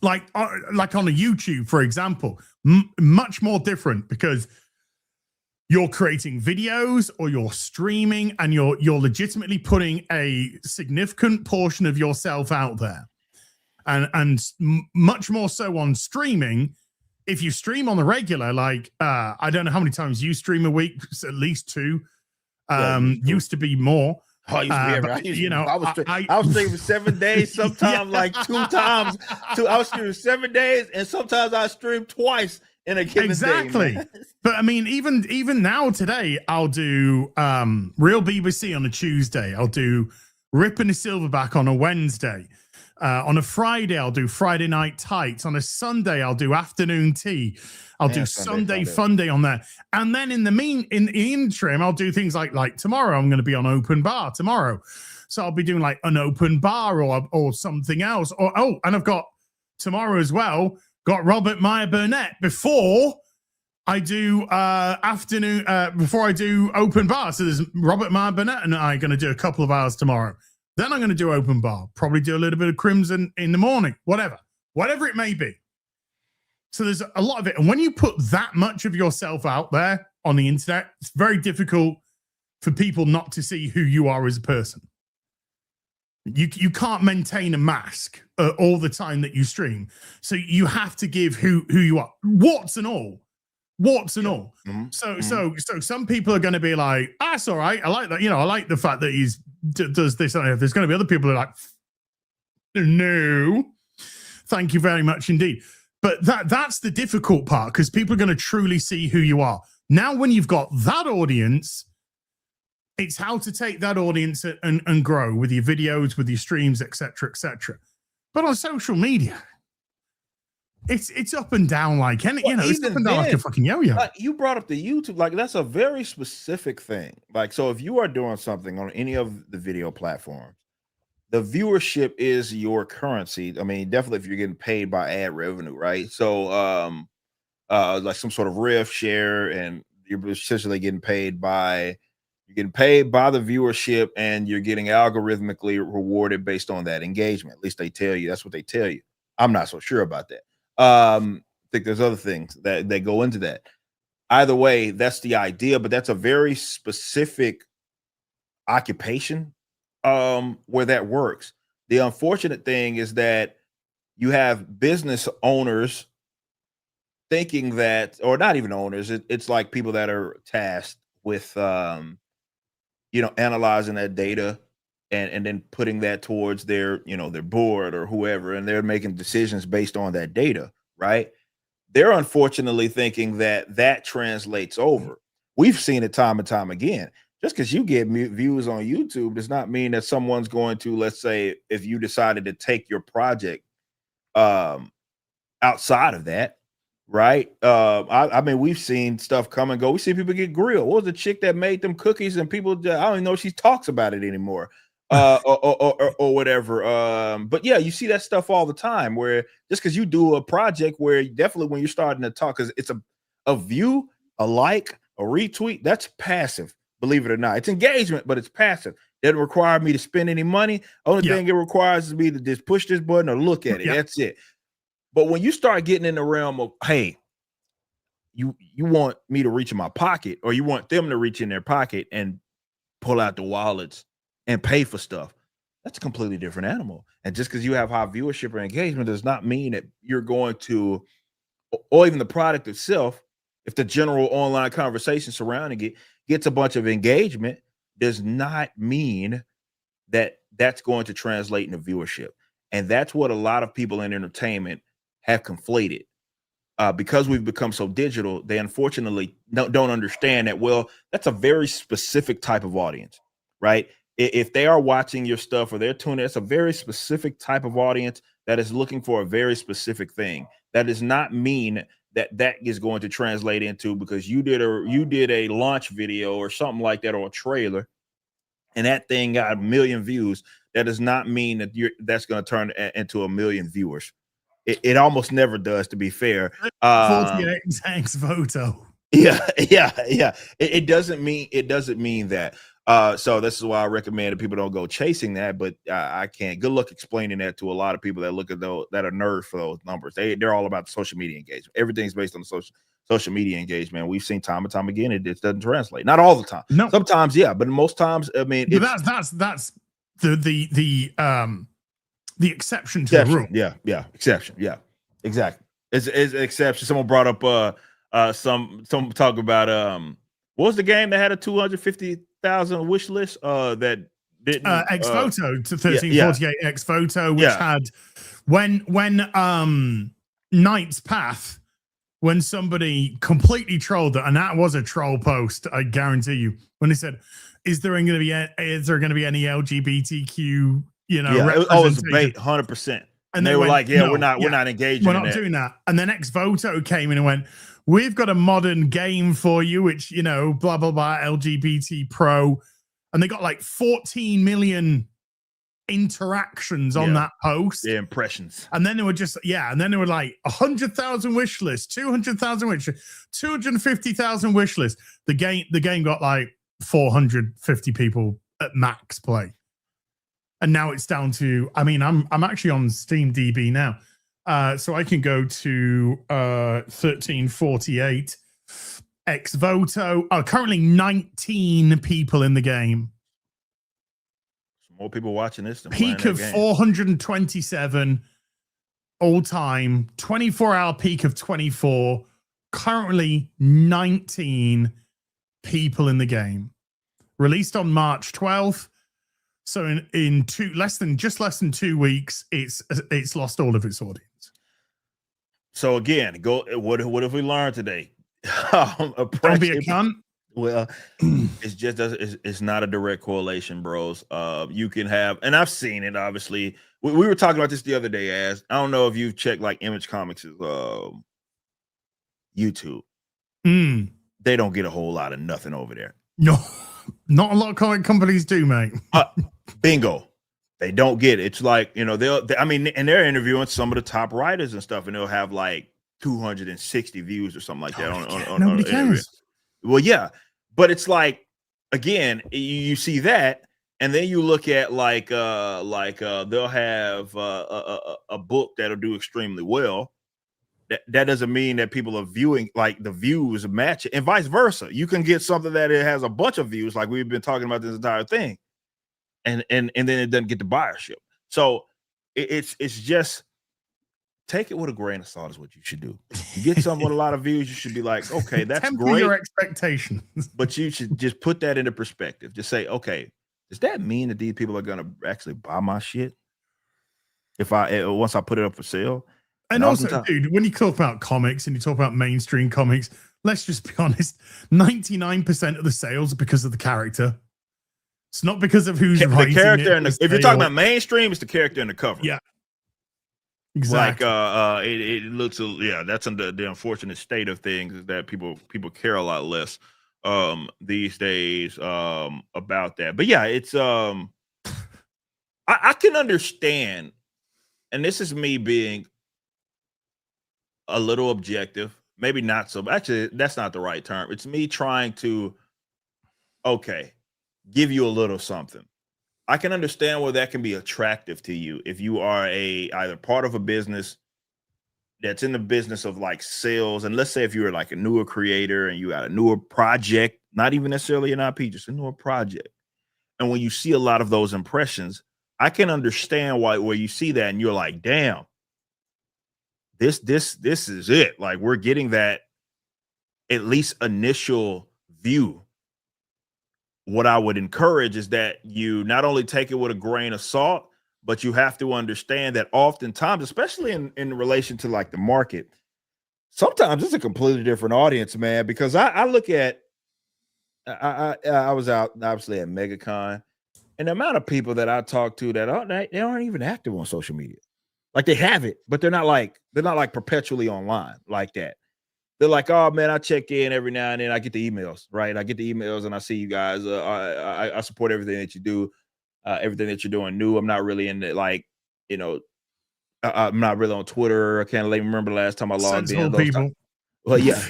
like on a YouTube, for example, much more different because you're creating videos or you're streaming and you're legitimately putting a significant portion of yourself out there. And much more so on streaming. If you stream on the regular, like I don't know how many times you stream a week, at least 2. Used to be more. I was streaming 7 days, sometimes like 2 times. I was streaming 7 days, and sometimes I stream twice in a given day. Exactly. But I mean, even now today, I'll do Real BBC on a Tuesday. I'll do Rip The Silverback on a Wednesday. On a Friday, I'll do Friday Night Tights. On a Sunday, I'll do Afternoon Tea. I'll do Sunday Fun Day on there. And then in the interim, I'll do things like tomorrow, I'm going to be on Open Bar tomorrow. So I'll be doing like an open bar or something else. And I've got tomorrow as well, got Robert Meyer Burnett before I do before I do Open Bar. So there's Robert Meyer Burnett and I are going to do a couple of hours tomorrow. Then I'm going to do Open Bar, probably do a little bit of Crimson in the morning, whatever it may be. So there's a lot of it. And when you put that much of yourself out there on the internet, it's very difficult for people not to see who you are as a person. You can't maintain a mask all the time that you stream. So you have to give who you are, warts and all. Mm-hmm. So some people are going to be like, that's all right. I like that. I like the fact that he's does this. There's going to be other people who are like, no, thank you very much indeed. But that's the difficult part, because people are going to truly see who you are. Now, when you've got that audience, it's how to take that audience and grow with your videos, with your streams, etc., etc. But on social media, it's up and down like any, it's up and down like a fucking yo-yo. Like you brought up the YouTube, like that's a very specific thing. Like, so if you are doing something on any of the video platforms, the viewership is your currency. I mean, definitely if you're getting paid by ad revenue, right? So like some sort of riff share, and you're essentially getting paid by the viewership, and you're getting algorithmically rewarded based on that engagement. At least they tell you. That's what they tell you. I'm not so sure about that. I think there's other things that go into that. Either way, that's the idea, but that's a very specific occupation where that works. The unfortunate thing is that you have business owners thinking that, or not even owners, it's like people that are tasked with analyzing that data and then putting that towards their their board or whoever, and they're making decisions based on that data, right? They're unfortunately thinking that translates over. We've seen it time and time again. Just because you get views on YouTube does not mean that someone's going to, let's say, if you decided to take your project outside of that, right? I mean, we've seen stuff come and go. We see people get grilled. What was the chick that made them cookies, and people, I don't even know if she talks about it anymore, or whatever. But yeah, you see that stuff all the time, where just because you do a project where definitely when you're starting to talk, because it's a view, a like, a retweet, that's passive. Believe it or not, it's engagement, but it's passive. It doesn't require me to spend any money. Only thing it requires is me to just push this button or look at it. That's it. But when you start getting in the realm of, hey, you want me to reach in my pocket, or you want them to reach in their pocket and pull out the wallets and pay for stuff, that's a completely different animal. And just because you have high viewership or engagement does not mean that you're going to, or even the product itself, if the general online conversation surrounding it gets a bunch of engagement, does not mean that that's going to translate into viewership. And that's what a lot of people in entertainment have conflated. Because we've become so digital, they unfortunately don't understand that, well, that's a very specific type of audience, right? If they are watching your stuff or they're tuning, it's a very specific type of audience that is looking for a very specific thing. That does not mean that is going to translate into, because you did a launch video or something like that, or a trailer, and that thing got 1 million views. That does not mean that that's going to turn into 1 million viewers. It almost never does, to be fair. 48 thanks photo. Yeah. It doesn't mean that. So this is why I recommend that people don't go chasing that. But I can't. Good luck explaining that to a lot of people that look at those, that are nerds for those numbers. They're all about the social media engagement. Everything's based on the social media engagement. We've seen time and time again it doesn't translate. Not all the time. No. Sometimes, yeah, but most times, I mean, that's the exception to the rule. Yeah, exception. Yeah, exactly. It's an exception. Someone brought up some talk about what was the game that had a 250,000 wish list that didn't X photo to 1348 X photo, which had when Knight's Path, when somebody completely trolled it, and that was a troll post, I guarantee you, when they said, is there going to be any LGBTQ it was bait 100%, and they were like, we're not engaging, we're not doing that. And then X Voto came in and went, we've got a modern game for you, which blah blah blah, LGBT pro, and they got like 14 million interactions on that post, impressions, and then they were just and then they were like 100,000 wish list, 200,000 wish, 250,000 wish list. The game got like 450 people at max play. And now it's down to, I mean, I'm actually on Steam DB now. So I can go to 1348 ex voto. Currently 19 people in the game. More people watching this than Peak of 427 all time. 24-hour peak of 24. Currently 19 people in the game. Released on March 12th. So in less than 2 weeks, it's lost all of its audience. So again, what have we learned today? Don't be a cunt. Well, it's not a direct correlation, bros. You can have, and I've seen it. Obviously, we were talking about this the other day. As I don't know if you've checked like Image Comics' YouTube. They don't get a whole lot of nothing over there. No, not a lot of comic companies do, mate. Bingo. They don't get it. It's like, and they're interviewing some of the top writers and stuff, and they'll have like 260 views or something like that. Nobody cares. Well, yeah, but it's like, again, you see that, and then you look at like they'll have a book that'll do extremely well. That doesn't mean that people are viewing, like, the views match it, and vice versa. You can get something that it has a bunch of views, like we've been talking about this entire thing, and then it doesn't get the buyership. So it's just take it with a grain of salt is what you should do. You get something with a lot of views, you should be like, okay, that's Temper great. your expectations. But you should just put that into perspective. Just say, okay, does that mean that these people are gonna actually buy my shit once I put it up for sale? And also, dude, when you talk about comics and you talk about mainstream comics, let's just be honest, 99% of the sales are because of the character. It's not because of who's writing the character. If you're talking about it. mainstream, it's the character in the cover. Yeah. Exactly. Like it looks, that's the unfortunate state of things, is that people care a lot less these days about that. But yeah, it's I can understand, and this is me being a little objective, maybe not so. Actually, that's not the right term. It's me trying to give you a little something. I can understand where that can be attractive to you if you are either part of a business that's in the business of like sales. And let's say if you're like a newer creator and you got a newer project, not even necessarily an IP, just a newer project. And when you see a lot of those impressions, I can understand where you see that and you're like, damn, this is it. Like, we're getting that at least initial view. What I would encourage is that you not only take it with a grain of salt, but you have to understand that oftentimes, especially in relation to like the market, sometimes it's a completely different audience, man. Because I look at, I was out obviously at MegaCon, and the amount of people that I talk to that they aren't even active on social media. Like, they have it, but they're not like perpetually online like that. They're like, oh man, I check in every now and then. I get the emails, right? I get the emails and I see you guys. I support everything that you do, everything that you're doing new. I'm not really into I'm not really on Twitter. I can't remember the last time I logged in. People. Well, yeah.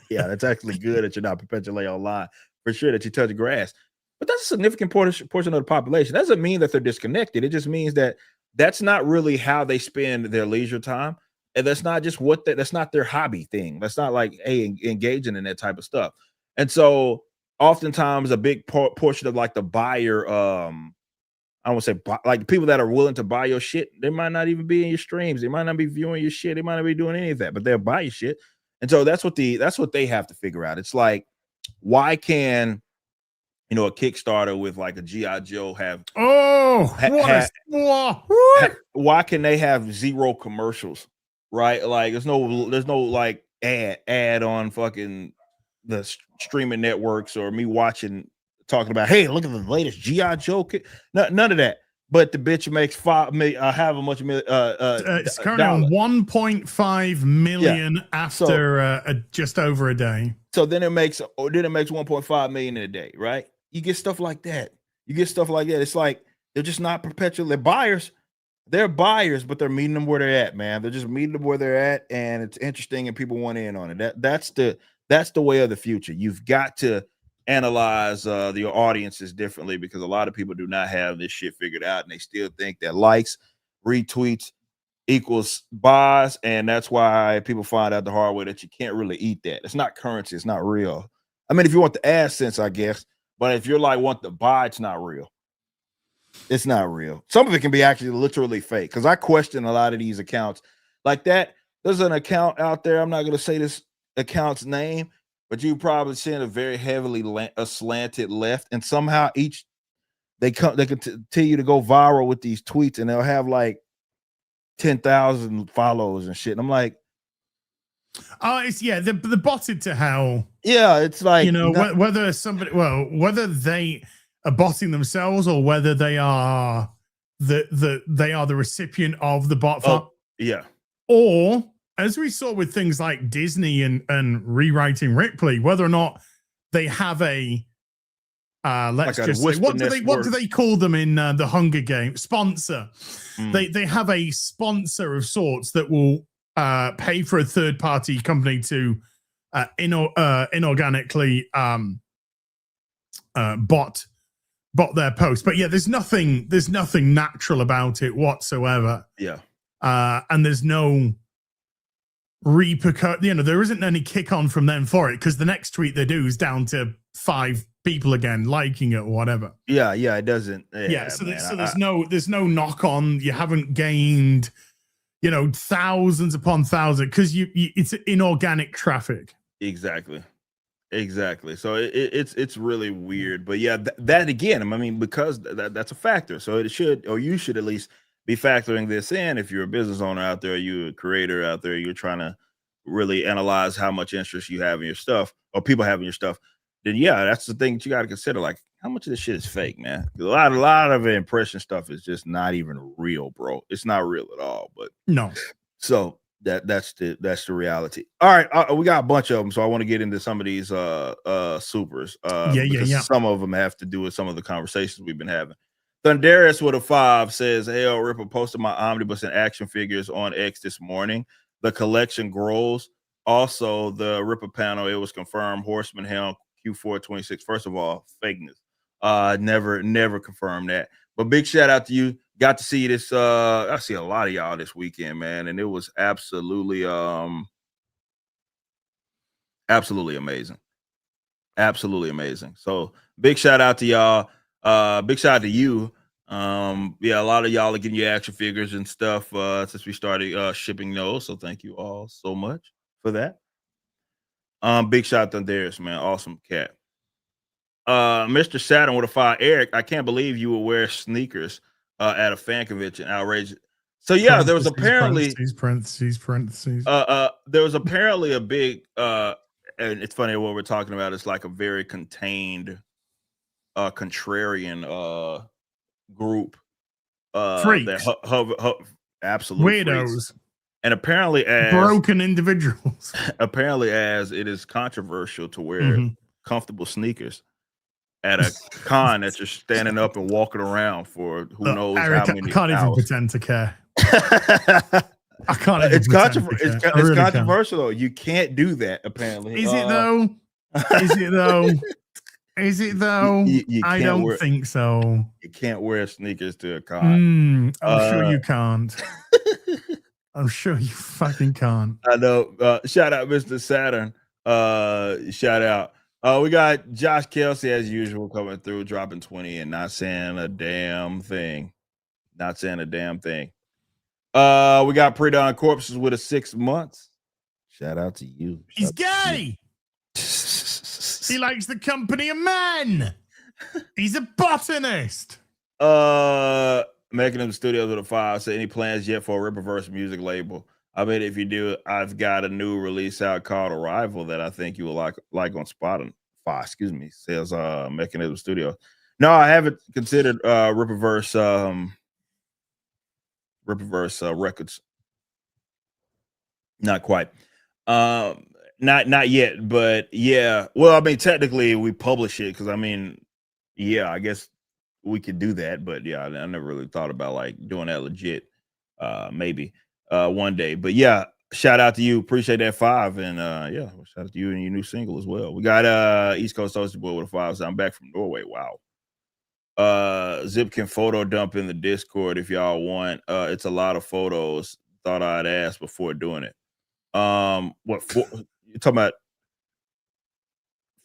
Yeah, that's actually good that you're not perpetually online, for sure, that you touch grass. But that's a significant portion of the population. That doesn't mean that they're disconnected. It just means that that's not really how they spend their leisure time. And that's not just that's not their hobby thing. That's not like, hey, engaging in that type of stuff. And so oftentimes a big portion of like the buyer, I won't say like people that are willing to buy your shit, they might not even be in your streams. They might not be viewing your shit. They might not be doing any of that, but they'll buy your shit. And so that's what they have to figure out. It's like, why can a Kickstarter with like a G.I. Joe have why can they have zero commercials? Right? Like, there's no like ad on fucking the streaming networks, or me talking about, hey, look at the latest G.I. Joe kit. None of that. But the bitch makes how much it's currently on 1.5 million after just over a day. So then it makes 1.5 million in a day, right? You get stuff like that. It's like, they're just not perpetually buyers. They're buyers, but they're meeting them where they're at, man. They're just meeting them where they're at, and it's interesting, and people want in on it. That's the way of the future. You've got to analyze your audiences differently, because a lot of people do not have this shit figured out, and they still think that likes, retweets, equals buys, and that's why people find out the hard way that you can't really eat that. It's not currency, it's not real. I mean, if you want the AdSense, I guess, but if you're like want to buy, it's not real. It's not real. Some of it can be actually literally fake, because I question a lot of these accounts like that. There's an account out there, I'm not going to say this account's name, but you probably seen a very heavily slanted left, and somehow they continue to go viral with these tweets, and they'll have like 10,000 follows and shit. And I'm like, it's the botted to hell. Yeah, it's like, you know, whether they are botting themselves or whether they are the recipient of the bot farm. Yeah. Or as we saw with things like Disney and rewriting Ripley, whether or not they have a let's like just say, what do they call them in the Hunger Games? Sponsor. They have a sponsor of sorts that will pay for a third party company to inorganically bot their post. But yeah, there's nothing natural about it whatsoever. Yeah. And there's no repercussion, you know, there isn't any kick on from them for it, because the next tweet they do is down to 5 people again liking it or whatever. Yeah, it doesn't. So there's no knock on. You haven't gained, you know, thousands upon thousands, because it's inorganic traffic. Exactly. So it's really weird. But yeah, that again, I mean, because that's a factor. So it should, or you should at least be factoring this in. If you're a business owner out there, you're a creator out there, you're trying to really analyze how much interest you have in your stuff, or people have in your stuff, then yeah, that's the thing that you got to consider. Like, how much of this shit is fake, man? A lot of impression stuff is just not even real, bro. It's not real at all. But no. So that's the reality. All right, we got a bunch of them, so I want to get into some of these supers. Some of them have to do with some of the conversations we've been having. Thunderous with a 5 says, "Hey, Ripper posted my omnibus and action figures on X this morning. The collection grows. Also, the Ripper panel, it was confirmed. Horseman Helm Q4 26. First of all, fakeness. Never confirmed that. But big shout out to you. Got to see this. I see a lot of y'all this weekend, man, and it was absolutely amazing. Absolutely amazing. So big shout out to y'all. Big shout out to you. A lot of y'all are getting your action figures and stuff since we started shipping those. So thank you all so much for that. Big shout out to Darius, man. Awesome cat. Mr. Saturn with a 5. Eric, I can't believe you would wear sneakers at a fan convention. Outrage. So yeah, there was apparently parentheses. There was apparently a big and it's funny what we're talking about. It's like a very contained contrarian group freaks. Absolute weirdos freaks. And apparently as broken individuals. Apparently as it is controversial to wear comfortable sneakers at a con that you're standing up and walking around for who knows Eric, how many I can't hours. even pretend to care. I can't even it's controversial though. You can't do that apparently. Is it though? Is it though? I don't think so. You can't wear sneakers to a con. I'm sure you can't. I'm sure you fucking can't. I know. Shout out Mr. Saturn. Shout out. We got Josh Kelsey as usual coming through, dropping 20 and not saying a damn thing. We got Pre-Dawn Corpses with a 6 months. Shout out to you. He's gay. He likes the company of men. He's a botanist. Making them studios with a 5. So any plans yet for a Ripperverse music label? I mean, if you do, I've got a new release out called Arrival that I think you will like on Spotify. Excuse me, says Mechanism Studio. No, I haven't considered Ripperverse records. Not quite. Not yet, but yeah. Well, I mean, technically we publish it because I mean, yeah, I guess we could do that, but yeah, I never really thought about like doing that legit. Maybe one day, but yeah, shout out to you. Appreciate that 5, and yeah, shout out to you and your new single as well. We got East Coast Toasty Boy with a 5. So I'm back from Norway. Wow. Zip can photo dump in the Discord if y'all want. It's a lot of photos. thought I'd ask before doing it. What you talking about?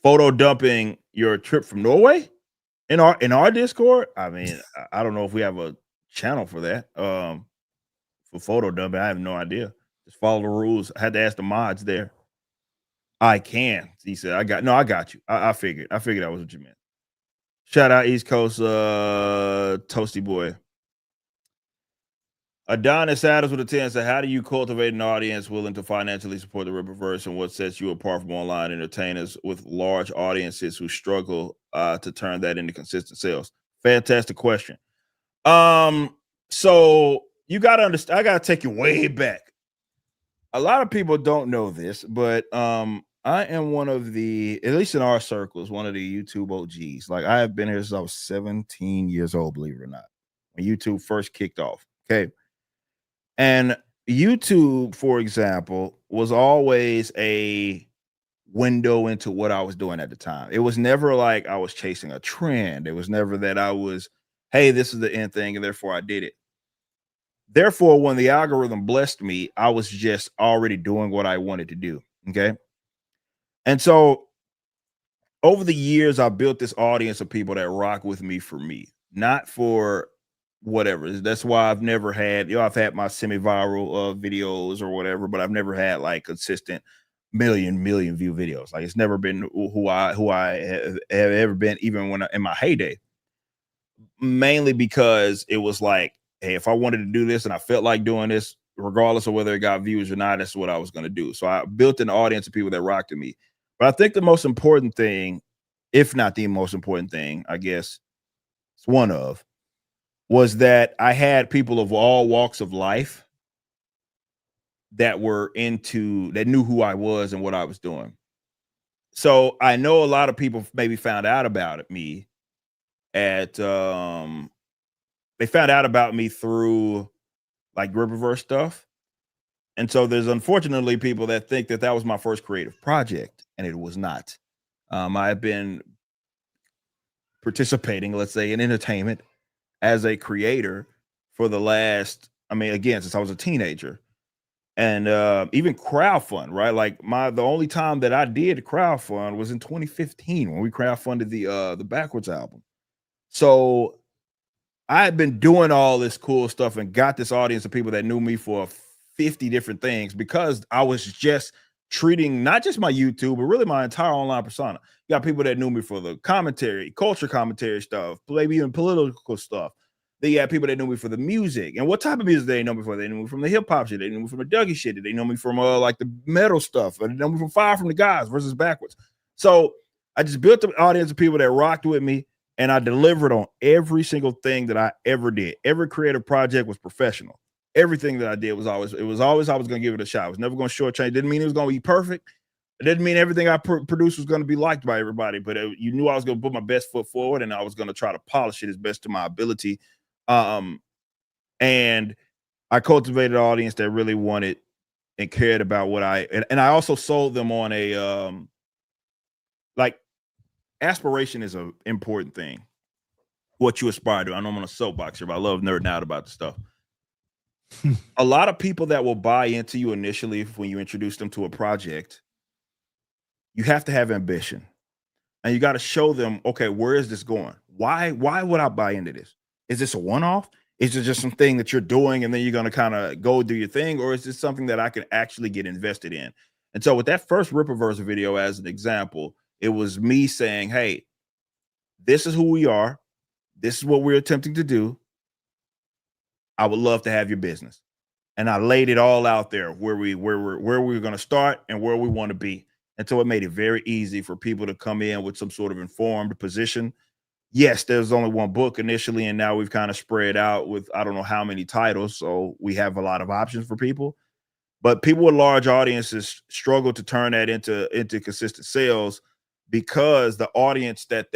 Photo dumping your trip from Norway in our Discord? I mean, I don't know if we have a channel for that. For photo dumping, I have no idea. Just follow the rules. I had to ask the mods there. I can. He said, I got you. I figured that was what you meant. Shout out East Coast Toasty Boy. Adonis Adams with a 10 said, how do you cultivate an audience willing to financially support the Ripperverse, and what sets you apart from online entertainers with large audiences who struggle to turn that into consistent sales? Fantastic question. So you got to understand, I got to take you way back. A lot of people don't know this, but I am one of the, at least in our circles, one of the YouTube OGs. Like, I have been here since I was 17 years old, believe it or not, when YouTube first kicked off. Okay. And YouTube, for example, was always a window into what I was doing at the time. It was never like I was chasing a trend. It was never that I was, hey, this is the end thing, and therefore I did it. Therefore, when the algorithm blessed me, I was just already doing what I wanted to do. Okay. And so over the years, I built this audience of people that rock with me for me, not for whatever. That's why I've never had, I've had my semi-viral videos or whatever, but I've never had like consistent million view videos. Like, it's never been who I have ever been, even when in my heyday. Mainly because it was like, hey, if I wanted to do this and I felt like doing this, regardless of whether it got views or not, that's what I was going to do. So I built an audience of people that rocked to me. But I think the most important thing, if not the most important thing, I guess it's one of, was that I had people of all walks of life that knew who I was and what I was doing. So I know a lot of people maybe found out about me they found out about me through like Ripperverse stuff. And so there's unfortunately people that think that was my first creative project, and it was not. I've been participating, let's say, in entertainment as a creator for the last, again, since I was a teenager. And even crowdfund, right? Like the only time that I did crowdfund was in 2015 when we crowdfunded the Backwards album. So I had been doing all this cool stuff and got this audience of people that knew me for 50 different things because I was just treating not just my YouTube, but really my entire online persona. You got people that knew me for the commentary, culture commentary stuff, maybe even political stuff. They had people that knew me for the music. And what type of music they know me for? They knew me from the hip hop shit. They knew me from the Dougie shit. They know me from like the metal stuff. They know me from Fire from the Gods versus Backwards. So I just built an audience of people that rocked with me, and I delivered on every single thing that I ever did. Every creative project was professional. Everything that I did was always I was going to give it a shot. I was never going to shortchange. Didn't mean it was going to be perfect. It didn't mean everything I produced was going to be liked by everybody, but you knew I was going to put my best foot forward, and I was going to try to polish it as best to my ability. And I cultivated an audience that really wanted and cared about what and I also sold them on a, like, aspiration is an important thing. What you aspire to. I know I'm on a soapbox here, but I love nerding out about the stuff. A lot of people that will buy into you initially when you introduce them to a project, you have to have ambition, and you got to show them, okay, where is this going? Why would I buy into this? Is this a one-off? Is it just something that you're doing and then you're going to kind of go do your thing? Or is this something that I can actually get invested in? And so with that first Ripperverse video as an example, it was me saying, hey, this is who we are. This is what we're attempting to do. I would love to have your business. And I laid it all out there where we're going to start and where we want to be. And so it made it very easy for people to come in with some sort of informed position. Yes, there's only one book initially, and now we've kind of spread out with I don't know how many titles. So we have a lot of options for people. But people with large audiences struggle to turn that into consistent sales because the audience that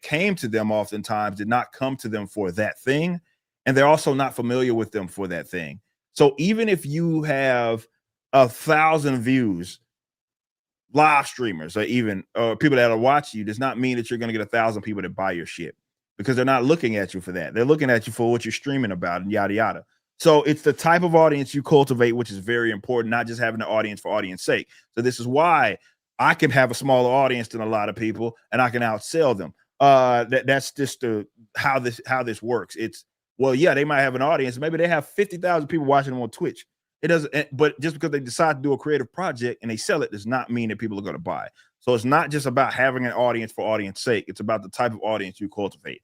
came to them oftentimes did not come to them for that thing. And they're also not familiar with them for that thing. So even if you have 1,000 views, live streamers or even people that'll watch you, does not mean that you're going to get 1,000 people to buy your shit, because they're not looking at you for that. They're looking at you for what you're streaming about and yada, yada. So it's the type of audience you cultivate, which is very important, not just having an audience for audience sake. So this is why I can have a smaller audience than a lot of people, and I can outsell them. That's just how this works. It's, well, yeah, they might have an audience. Maybe they have 50,000 people watching them on Twitch. It doesn't, but just because they decide to do a creative project and they sell it does not mean that people are going to buy. So it's not just about having an audience for audience sake. It's about the type of audience you cultivate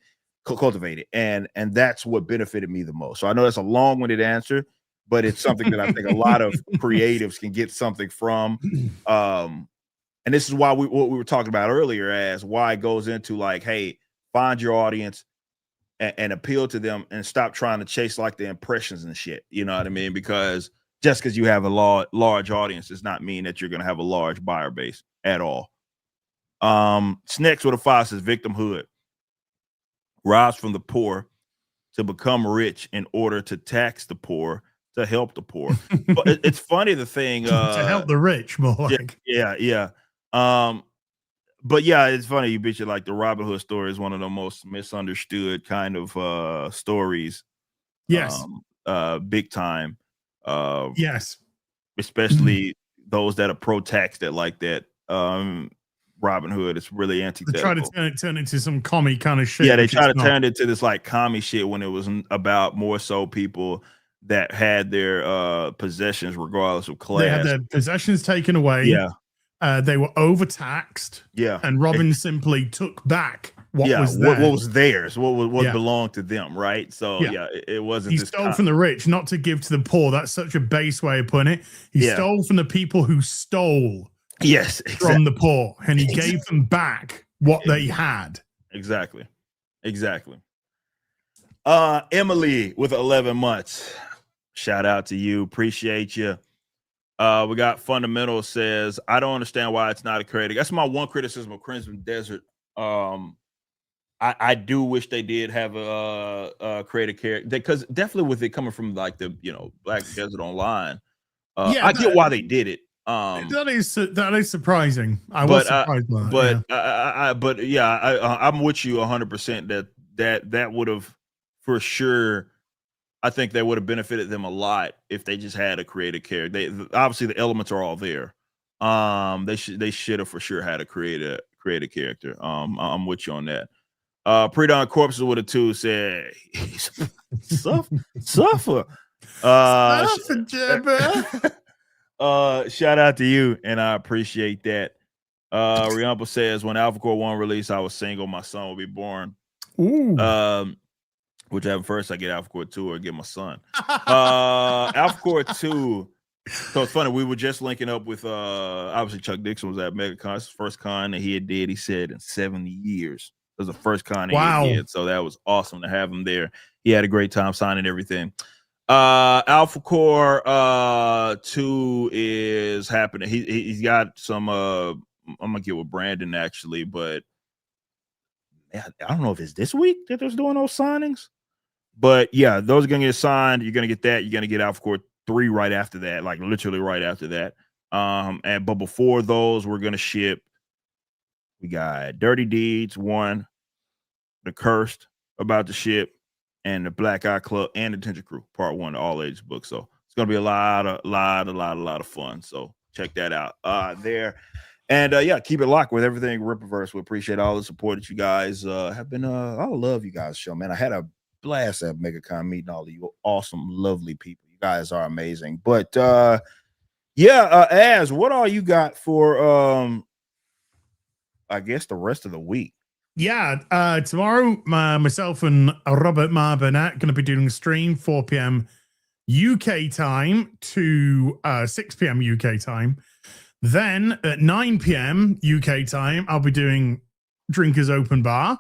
it. And that's what benefited me the most. So I know that's a long-winded answer, but it's something that I think a lot of creatives can get something from. And this is why what we were talking about earlier, as why it goes into like, hey, find your audience and appeal to them, and stop trying to chase like the impressions and shit. You know what I mean? Because just because you have a large audience does not mean that you're going to have a large buyer base at all. Snacks with a 5 says victimhood. Rise from the poor to become rich in order to tax the poor to help the poor. But it's funny, the thing to help the rich more like. Yeah. But yeah, it's funny you bitch it, like the Robin Hood story is one of the most misunderstood kind of stories. Yes. Big time. Yes. Especially those that are pro-tax that like that. Robin Hood is really antithetical. They try to turn it into some commie kind of shit. Yeah, they try to turn it into this like commie shit when it was about more so people that had their possessions regardless of class. They had their possessions taken away. Yeah. They were overtaxed. Yeah. And Robin simply took back what was what was theirs, what belonged to them, right? So it wasn't. He stole from the rich, not to give to the poor. That's such a base way of putting it. He stole from the people who stole. Yes, from the poor, and he gave them back what they had. Exactly. Emily with 11 months. Shout out to you. Appreciate you. We got Fundamental says, I don't understand why it's not a creative. That's my one criticism of Crimson Desert. I do wish they did have a creative character, because definitely with it coming from like the Black Desert Online. I get why they did it. That is surprising. I was surprised by that. I'm with you 100% that would have for sure. I think that would have benefited them a lot if they just had a creative character. Obviously the elements are all there. They should have for sure had a creative character. I'm with you on that. Pre-Dawn Corpses with a 2 said suffer. Shout out to you, and I appreciate that. Riampa says, when Alpha Core 1 released, I was single, my son will be born. Ooh. Which happened first, I get Alpha Core 2 or get my son. Alpha Core 2. So it's funny, we were just linking up with obviously Chuck Dixon was at MegaCon. It's the first con that he did, he said, in 70 years. It was the first con he did. So that was awesome to have him there. He had a great time signing everything. Alpha Core 2 is happening. He's got some I'm gonna get with Brandon actually, but I don't know if it's this week that they're doing those signings. But yeah, those are gonna get signed. You're gonna get that. You're gonna get Alpha Core 3 right after that, like literally right after that. But before those, we're gonna ship. We got Dirty Deeds 1, The Cursed about to ship, and the Black Eye Club and the Detention Crew Part 1, the all ages book. So it's gonna be a lot of fun. So check that out there. And keep it locked with everything Rippaverse. We appreciate all the support that you guys have been. I love you guys' show, man. I had a blast at MegaCon meeting all of you awesome, lovely people. You guys are amazing. But Az, what all you got for I guess the rest of the week? Yeah, tomorrow, myself and Robert Burnett going to be doing a stream 4 p.m. UK time to 6 p.m. UK time. Then at 9 p.m. UK time, I'll be doing Drinkers Open Bar.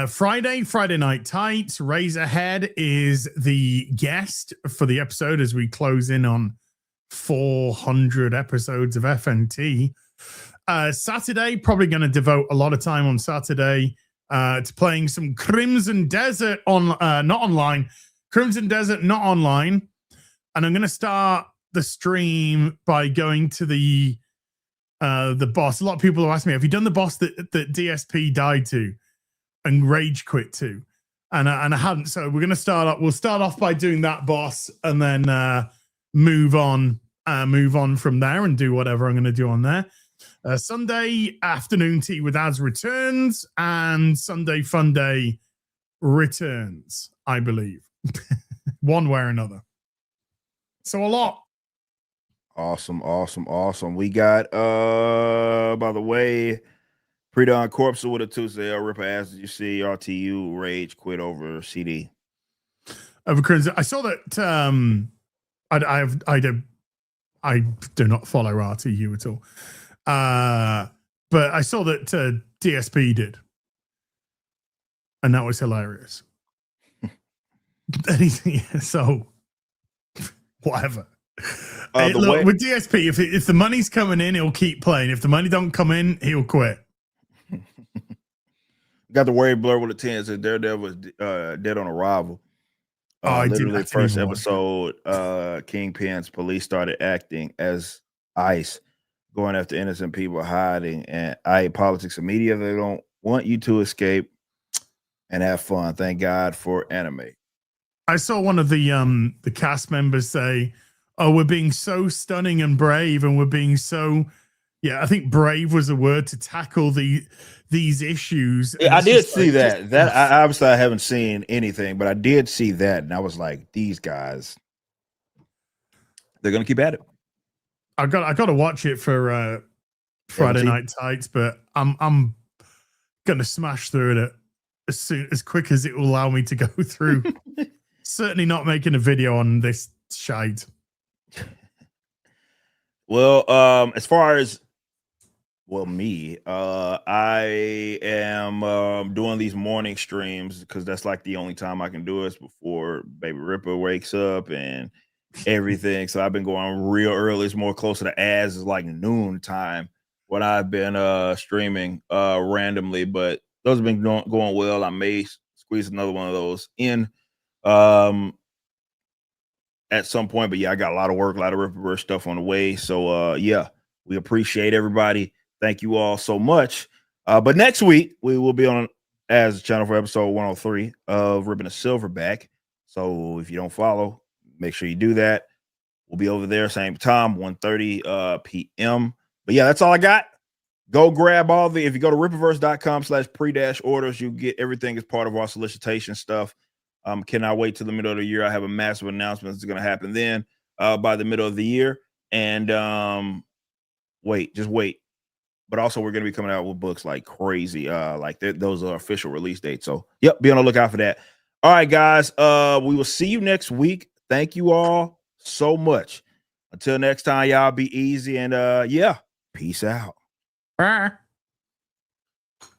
Friday Night Tights. Razorhead is the guest for the episode as we close in on 400 episodes of FNT. Saturday, probably going to devote a lot of time on Saturday to playing some Crimson Desert not online. Crimson Desert not online. And I'm going to start the stream by going to the boss. A lot of people have asked me, have you done the boss that DSP died to and rage quit to? and I hadn't. So we're gonna start up. We'll start off by doing that boss, and then move on from there and do whatever I'm gonna do on there. Sunday afternoon tea with Az returns, and Sunday fun day returns, I believe, one way or another. So a lot. Awesome. We got by the way, Pre-Dawn Corpse with a Tuesday. Ripper ass, did you see RTU Rage quit over CD? Over Crimson. I saw that I do not follow RTU at all. But I saw that DSP did. And that was hilarious. So whatever. Look, with DSP, if the money's coming in, he'll keep playing. If the money don't come in, he'll quit. Got the word blur with the 10 said Daredevil was dead on arrival. Literally first episode, Kingpin's police started acting as ICE, going after innocent people hiding, and politics and media. They don't want you to escape and have fun. Thank God for anime. I saw one of the cast members say, "Oh, we're being so stunning and brave, and we're being so." Yeah, I think brave was a word to tackle these issues. Yeah, I did see that. I obviously I haven't seen anything, but I did see that, and I was like, these guys, they're gonna keep at it. I got to watch it for Friday Night Tights, but I'm gonna smash through it as quick as it will allow me to go through. Certainly not making a video on this shite. Well, as far as me, I am doing these morning streams because that's like the only time I can do it before Baby Ripper wakes up and everything. So I've been going real early. It's more closer to as is like noon time when I've been streaming randomly, but those have been going well. I may squeeze another one of those in at some point, but yeah, I got a lot of work, a lot of Ripper stuff on the way. So yeah, we appreciate everybody. Thank you all so much. But next week we will be on as a channel for episode 103 of Ripping the Silverback. So if you don't follow, make sure you do that. We'll be over there same time, 1:30 p.m. But yeah, that's all I got. Go grab all if you go to rippaverse.com/pre-orders, you get everything as part of our solicitation stuff. Cannot wait till the middle of the year. I have a massive announcement that's going to happen then by the middle of the year. And just wait. But also we're going to be coming out with books like crazy. Those are official release dates. So yep, be on the lookout for that. All right, guys. We will see you next week. Thank you all so much. Until next time, y'all be easy and yeah, peace out.